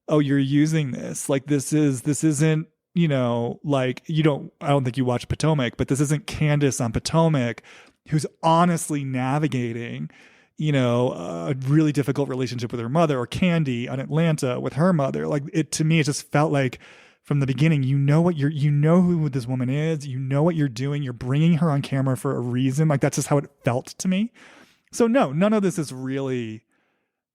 oh, you're using this. Like, this isn't, like, I don't think you watch Potomac, but this isn't Candace on Potomac, who's honestly navigating, a really difficult relationship with her mother, or Candy on Atlanta with her mother. Like, to me, it just felt like, from the beginning, you know who this woman is, you know what you're doing, you're bringing her on camera for a reason. Like, that's just how it felt to me. So no, none of this is really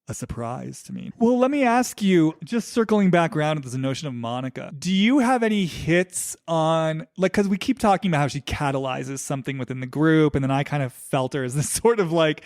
a surprise to me. Well, let me ask you, just circling back around to the notion of Monica, do you have any hits on, like, because we keep talking about how she catalyzes something within the group, and then I kind of felt her as this sort of like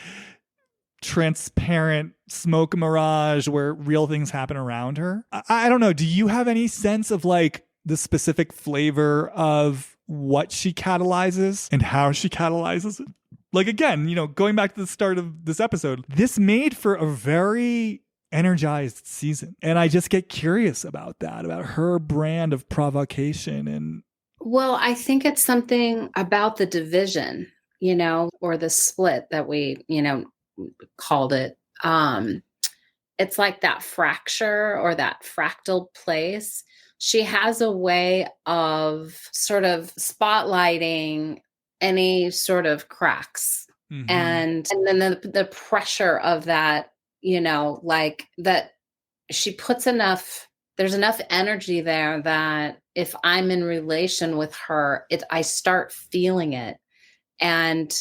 transparent smoke mirage where real things happen around her. I don't know. Do you have any sense of like the specific flavor of what she catalyzes and how she catalyzes it? Like, again, going back to the start of this episode, this made for a very energized season. And I just get curious about that, about her brand of provocation. And well, I think it's something about the division, or the split that we, called it. It's like that fracture or that fractal place. She has a way of sort of spotlighting any sort of cracks. Mm-hmm. And then the pressure of that, like that she puts there's enough energy there that if I'm in relation with her, I start feeling it. And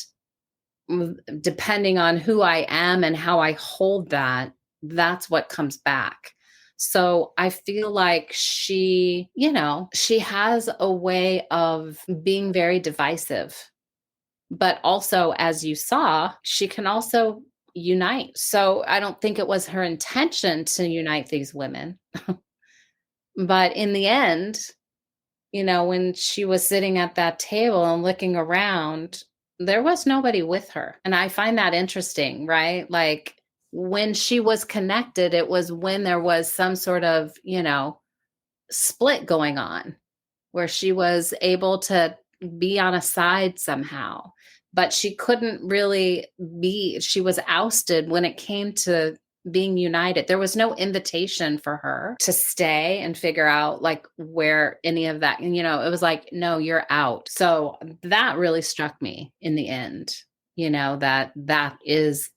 depending on who I am and how I hold that, that's what comes back. So I feel like she, she has a way of being very divisive, but also, as you saw, she can also unite. So I don't think it was her intention to unite these women. But in the end, when she was sitting at that table and looking around, there was nobody with her. And I find that interesting, right? Like when she was connected, it was when there was some sort of, split going on where she was able to be on a side somehow. But she couldn't really she was ousted when it came to being united. There was no invitation for her to stay and figure out like where any of that, it was like, no, you're out. So that really struck me in the end, that is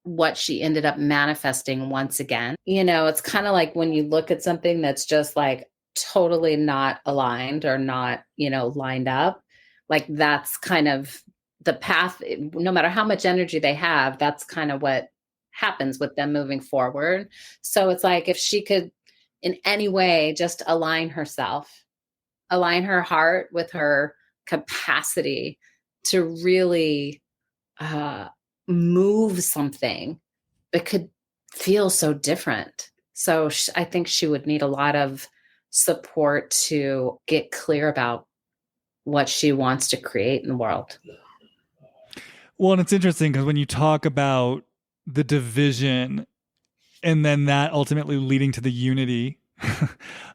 what she ended up manifesting once again. It's kind of like when you look at something that's just like totally not aligned or not, lined up, like that's kind of the path. No matter how much energy they have, that's kind of what happens with them moving forward. So it's like if she could in any way just align herself, align her heart with her capacity to really move something that could feel so different. So I think she would need a lot of support to get clear about what she wants to create in the world. Well, and it's interesting because when you talk about the division and then that ultimately leading to the unity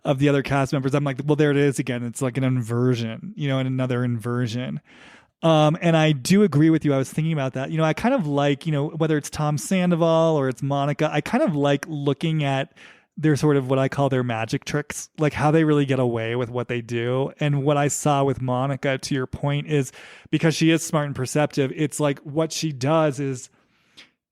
of the other cast members, I'm like, well, there it is again. It's like an inversion, and another inversion. And I do agree with you. I was thinking about that. I kind of like, whether it's Tom Sandoval or it's Monica, I kind of like looking at their sort of what I call their magic tricks, like how they really get away with what they do. And what I saw with Monica, to your point, is because she is smart and perceptive, it's like what she does is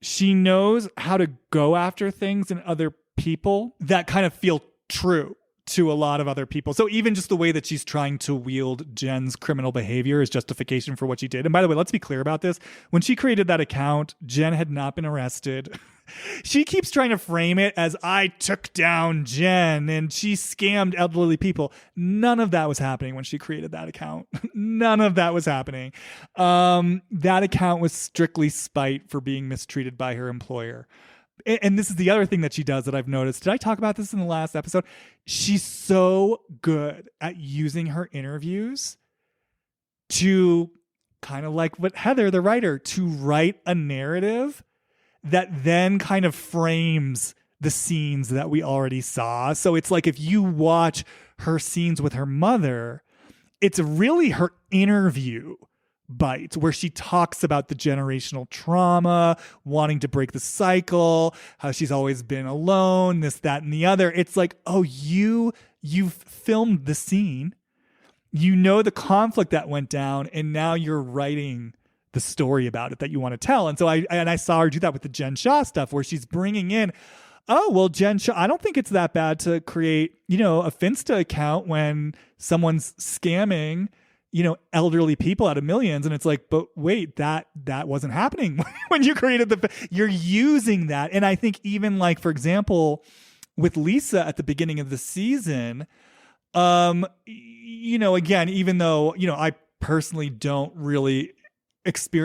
she knows how to go after things in other people that kind of feel true to a lot of other people. So even just the way that she's trying to wield Jen's criminal behavior as justification for what she did. And by the way, let's be clear about this. When she created that account, Jen had not been arrested. She keeps trying to frame it as I took down Jen and she scammed elderly people. None of that was happening when she created that account. None of that was happening. That account was strictly spite for being mistreated by her employer. And this is the other thing that she does that I've noticed. Did I talk about this in the last episode? She's so good at using her interviews to kind of like what Heather, the writer, to write a narrative that then kind of frames the scenes that we already saw. So it's like if you watch her scenes with her mother, it's really her interview bites where she talks about the generational trauma, wanting to break the cycle, how she's always been alone, this, that, and the other. It's like, oh, you've filmed the scene, the conflict that went down, and now you're writing the story about it that you want to tell. And so I saw her do that with the Jen Shah stuff where she's bringing in, oh, well, Jen Shah, I don't think it's that bad to create, a Finsta account when someone's scamming elderly people out of millions. And it's like, but wait, that wasn't happening when you created you're using that. And I think even like, for example, with Lisa at the beginning of the season, again, even though, I personally don't really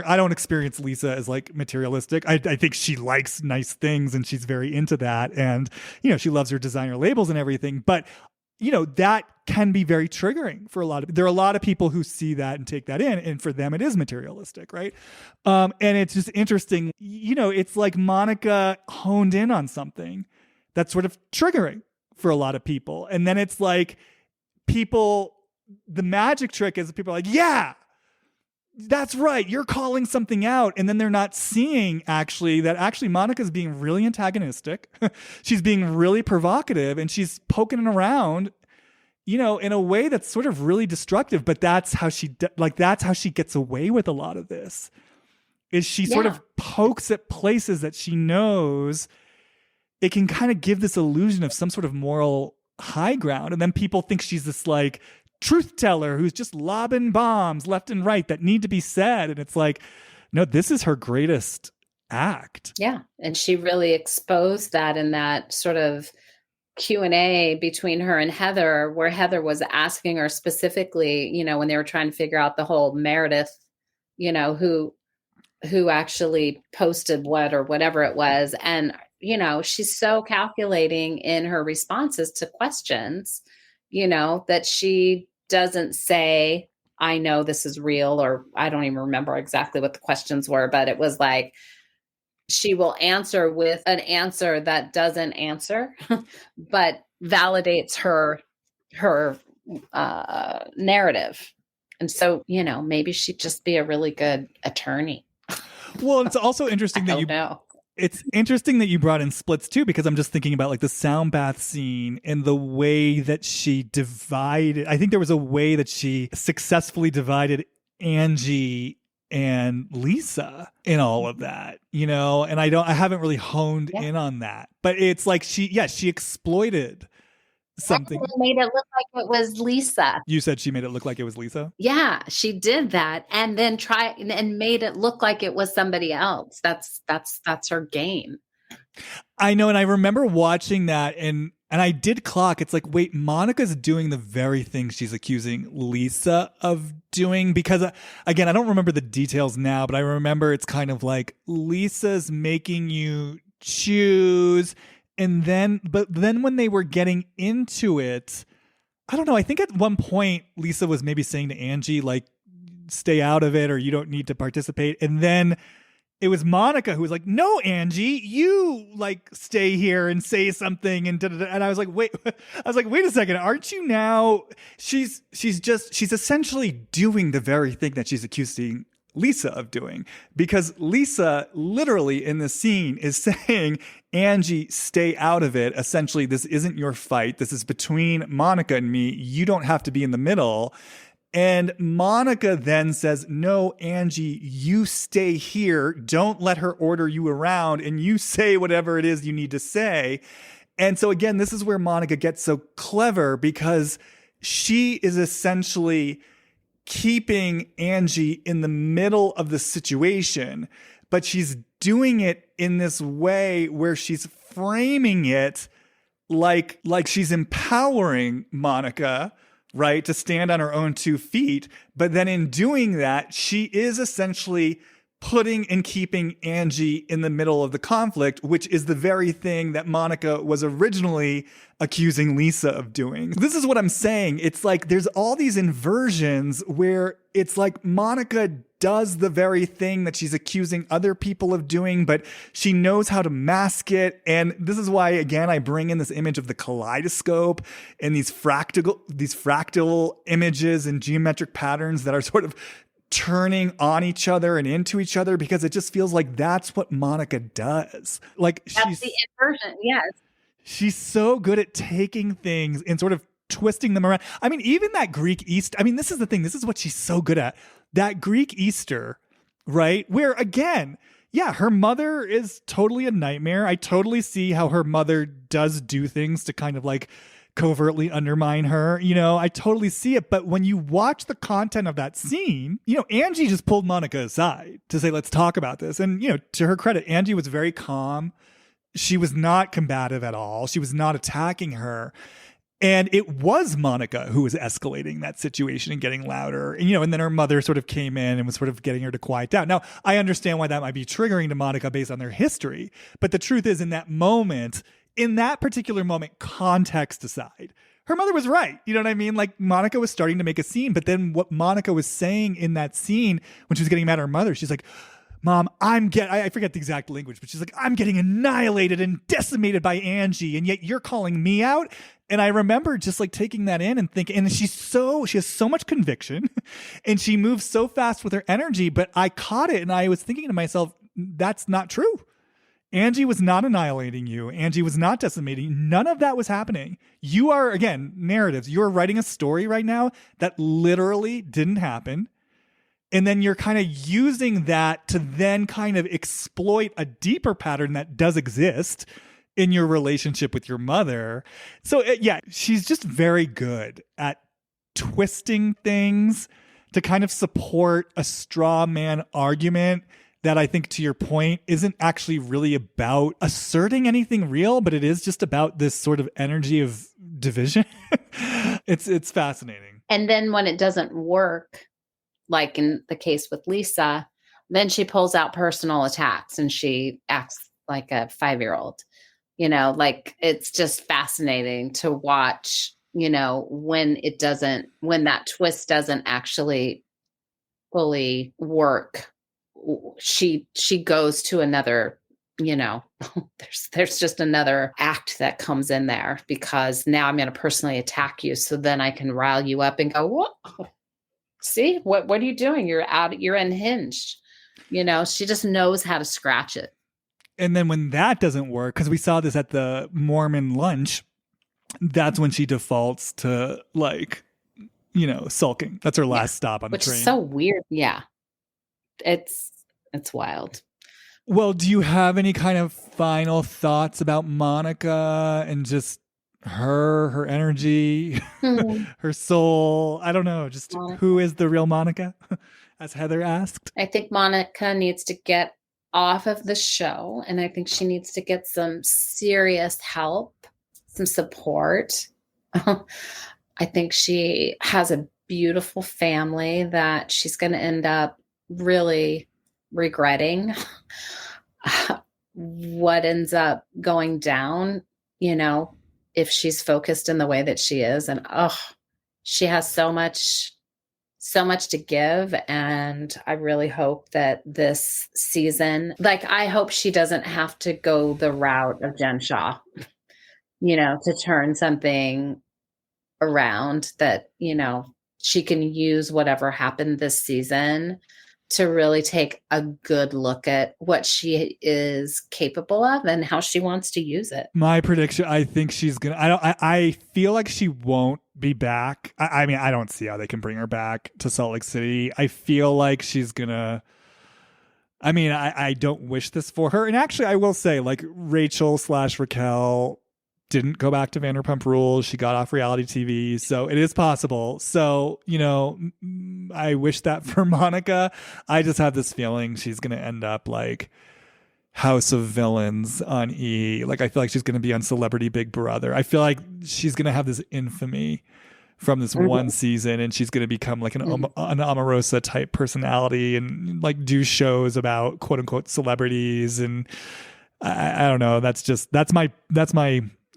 I don't experience Lisa as like materialistic. I think she likes nice things and she's very into that. And, she loves her designer labels and everything. But that can be very triggering for there are a lot of people who see that and take that in, and for them it is materialistic, right? And it's just interesting, it's like Monica honed in on something that's sort of triggering for a lot of people. And then it's like the magic trick is people are like, yeah, that's right, you're calling something out. And then they're not seeing that Monica's being really antagonistic. She's being really provocative and she's poking it around, in a way that's sort of really destructive. But that's how she gets away with a lot of this, is she sort of pokes at places that she knows it can kind of give this illusion of some sort of moral high ground. And then people think she's this like truth teller who's just lobbing bombs left and right that need to be said. And it's like, No, this is her greatest act. Yeah. And she really exposed that in that sort of Q&A between her and Heather, where Heather was asking her specifically, when they were trying to figure out the whole Meredith, who actually posted what or whatever it was. And, she's so calculating in her responses to questions, that she doesn't say, I know this is real, or I don't even remember exactly what the questions were, but it was like, she will answer with an answer that doesn't answer, but validates her narrative. And so, maybe she'd just be a really good attorney. Well, it's also interesting it's interesting that you brought in splits too, because I'm just thinking about like the sound bath scene and the way that she divided. I think there was a way that she successfully divided Angie and Lisa in all of that, and I haven't really honed in on that, but it's like she exploited something. Made it look like it was Lisa. You said she made it look like it was Lisa? Yeah, she did that, and then and made it look like it was somebody else. That's her game. I know, and I remember watching that, and I did clock. It's like, wait, Monica's doing the very thing she's accusing Lisa of doing, because again, I don't remember the details now, but I remember it's kind of like Lisa's making you choose. And then when they were getting into it, I don't know. I think at one point Lisa was maybe saying to Angie, like, stay out of it, or you don't need to participate. And then it was Monica who was like, no, Angie, you like stay here and say something. And I was like, wait a second. Aren't you now? She's essentially doing the very thing that she's accusing Lisa of doing, because Lisa literally in the scene is saying, Angie, stay out of it. Essentially, this isn't your fight. This is between Monica and me. You don't have to be in the middle. And Monica then says, no, Angie, you stay here. Don't let her order you around, and you say whatever it is you need to say. And so again, this is where Monica gets so clever, because she is essentially keeping Angie in the middle of the situation, but she's doing it in this way where she's framing it like she's empowering Monica, right, to stand on her own 2 feet. But then in doing that, she is essentially putting and keeping Angie in the middle of the conflict, which is the very thing that Monica was originally accusing Lisa of doing. This is what I'm saying. It's like there's all these inversions where it's like Monica does the very thing that she's accusing other people of doing, but she knows how to mask it. And this is why, again, I bring in this image of the kaleidoscope and these fractal images and geometric patterns that are sort of turning on each other and into each other, because it just feels like that's what Monica does. Like that's the inversion, yes. She's so good at taking things and sort of twisting them around. I mean, even that Greek Easter, I mean, this is the thing. This is what she's so good at. That Greek Easter, right? Where again, yeah, her mother is totally a nightmare. I totally see how her mother does do things to kind of like covertly undermine her. I totally see it. But when you watch the content of that scene, Angie just pulled Monica aside to say, let's talk about this. And, to her credit, Angie was very calm. She was not combative at all. She was not attacking her. And it was Monica who was escalating that situation and getting louder. And, and then her mother sort of came in and was sort of getting her to quiet down. Now, I understand why that might be triggering to Monica based on their history. But the truth is, in that particular moment, context aside, her mother was right. You know what I mean? Like, Monica was starting to make a scene, but then what Monica was saying in that scene when she was getting mad at her mother, she's like, Mom, I forget the exact language, but she's like, I'm getting annihilated and decimated by Angie, and yet you're calling me out. And I remember just like taking that in and thinking, and she has so much conviction and she moves so fast with her energy, but I caught it and I was thinking to myself, that's not true. Angie was not annihilating you. Angie was not decimating you. None of that was happening. You are, again, narratives. You're writing a story right now that literally didn't happen. And then you're kind of using that to then kind of exploit a deeper pattern that does exist in your relationship with your mother. So yeah, she's just very good at twisting things to kind of support a straw man argument that I think, to your point, isn't actually really about asserting anything real, but it is just about this sort of energy of division. It's fascinating. And then when it doesn't work, like in the case with Lisa, then she pulls out personal attacks and she acts like a 5-year-old. Like it's just fascinating to watch, when that twist doesn't actually fully work. She goes to another, there's just another act that comes in there, because now I'm going to personally attack you. So then I can rile you up and go, whoa, see, what are you doing? You're unhinged. She just knows how to scratch it. And then when that doesn't work, because we saw this at the Mormon lunch, that's when she defaults to like, sulking. That's her last stop on the train. Which is so weird. Yeah. It's wild. Well, do you have any kind of final thoughts about Monica and just her energy, her soul? I don't know. Just Monica. Who is the real Monica, as Heather asked? I think Monica needs to get off of the show, and I think she needs to get some serious help, some support. I think she has a beautiful family that she's going to end up really regretting what ends up going down, if she's focused in the way that she is. And she has so much to give. And I really hope that this season, I hope she doesn't have to go the route of Jen Shah, to turn something around, that, she can use whatever happened this season to really take a good look at what she is capable of and how she wants to use it. My prediction, I think she's going to, I feel like she won't be back. I mean, I don't see how they can bring her back to Salt Lake City. I feel like she's going to, I don't wish this for her. And actually, I will say, like, Rachel/Raquel didn't go back to Vanderpump Rules. She got off reality TV. So it is possible. So, I wish that for Monica. I just have this feeling she's going to end up like House of Villains on E. Like, I feel like she's going to be on Celebrity Big Brother. I feel like she's going to have this infamy from this one season, and she's going to become like an Omarosa type personality and like do shows about quote unquote celebrities. And I don't know. That's my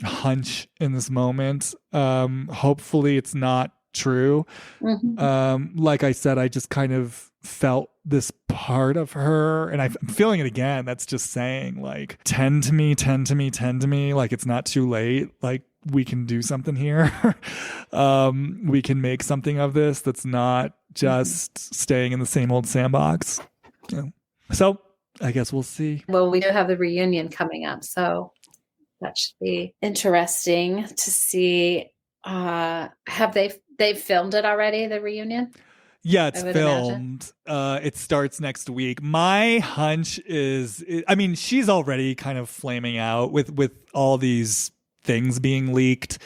hunch in this moment. Hopefully it's not true. Like I said, I just kind of felt this part of her, and I'm feeling it again. That's just saying, like, tend to me, like, it's not too late. Like, we can do something here. We can make something of this that's not just staying in the same old sandbox. So I guess we'll see. Well, we do have the reunion coming up, so that should be interesting to see. Have they filmed it already, the reunion? Yeah, it's filmed. It starts next week. My hunch is, she's already kind of flaming out with all these things being leaked.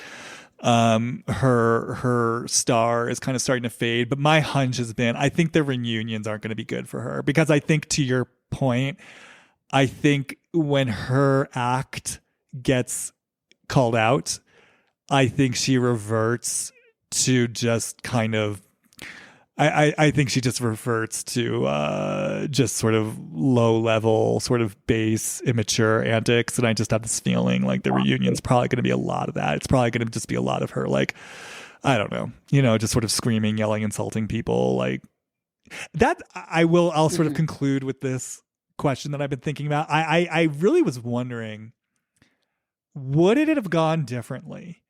Her star is kind of starting to fade. But my hunch has been, I think the reunions aren't going to be good for her, because I think, to your point, I think when her act gets called out, I think she reverts to just kind of, I think she just reverts to just sort of low level, sort of base, immature antics. And I just have this feeling like the reunion's probably going to be a lot of that. It's probably going to just be a lot of her, like, I don't know, just sort of screaming, yelling, insulting people like that. I'll sort of conclude with this question that I've been thinking about. I really was wondering, would it have gone differently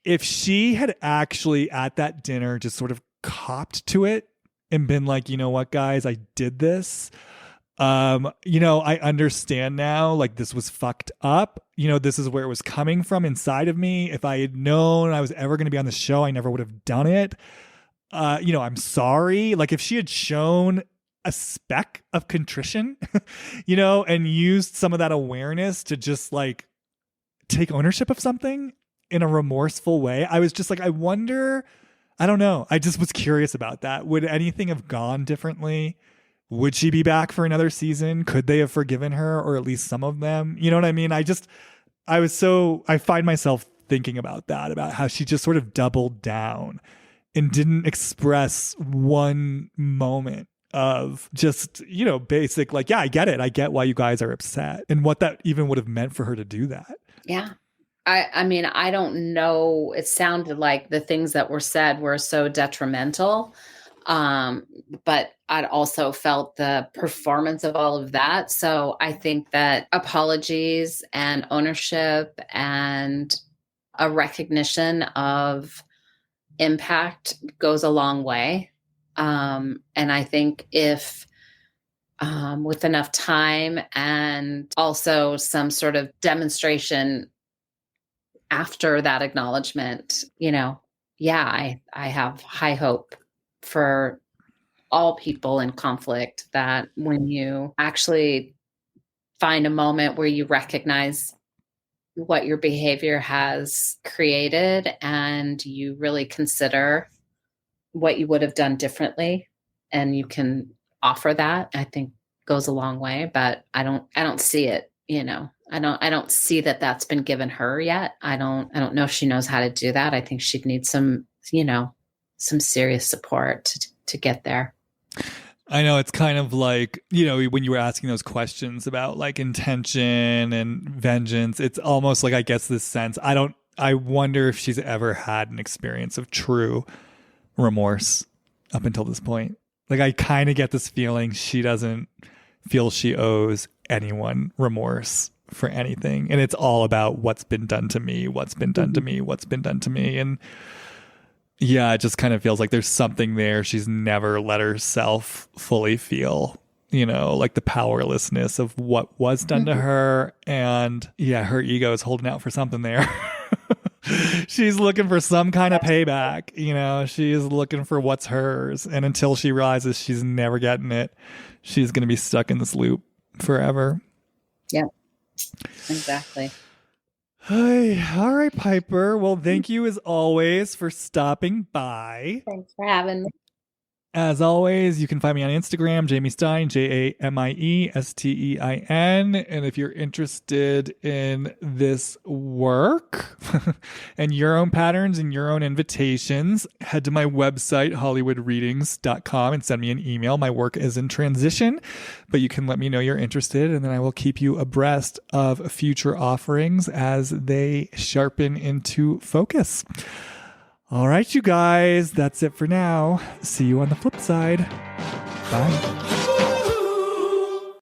if she had actually at that dinner just sort of copped to it and been like, you know what, guys, I did this. I understand now, like, this was fucked up. This is where it was coming from inside of me. If I had known I was ever going to be on the show, I never would have done it. I'm sorry. Like, if she had shown a speck of contrition, and used some of that awareness to just like take ownership of something in a remorseful way, I was just like, I wonder, I don't know. I just was curious about that. Would anything have gone differently Would she be back for another season? Could they have forgiven her, or at least some of them? You know what I mean? I find myself thinking about that, about how she just sort of doubled down and didn't express one moment of just, basic, like, yeah, I get it. I get why you guys are upset, and what that even would have meant for her to do that. Yeah. I mean, I don't know. It sounded like the things that were said were so detrimental. But I'd also felt the performance of all of that. So I think that apologies and ownership and a recognition of impact goes a long way. And I think if with enough time and also some sort of demonstration after that acknowledgement, I have high hope for all people in conflict, that when you actually find a moment where you recognize what your behavior has created and you really consider what you would have done differently, and you can offer that, I think goes a long way. But I don't see it, I don't see that that's been given her yet. I don't know if she knows how to do that. I think she'd need some serious support to get there. I know, it's kind of like, when you were asking those questions about like intention and vengeance, it's almost like I get this sense. I wonder if she's ever had an experience of true remorse up until this point. Like, I kind of get this feeling she doesn't feel she owes anyone remorse for anything. And it's all about what's been done to me, what's been done to me, what's been done to me. And yeah, it just kind of feels like there's something there she's never let herself fully feel, like the powerlessness of what was done to her. And yeah, her ego is holding out for something there. She's looking for some kind of payback. She is looking for what's hers. And until she realizes she's never getting it, she's going to be stuck in this loop forever. Yeah, exactly. Hi. All right, Piper. Well, thank you as always for stopping by. Thanks for having me. As always, you can find me on Instagram, Jamie Stein, JamieStein. And if you're interested in this work and your own patterns and your own invitations, head to my website, hollywoodreadings.com, and send me an email. My work is in transition, but you can let me know you're interested, and then I will keep you abreast of future offerings as they sharpen into focus. All right, you guys, that's it for now. See you on the flip side. Bye.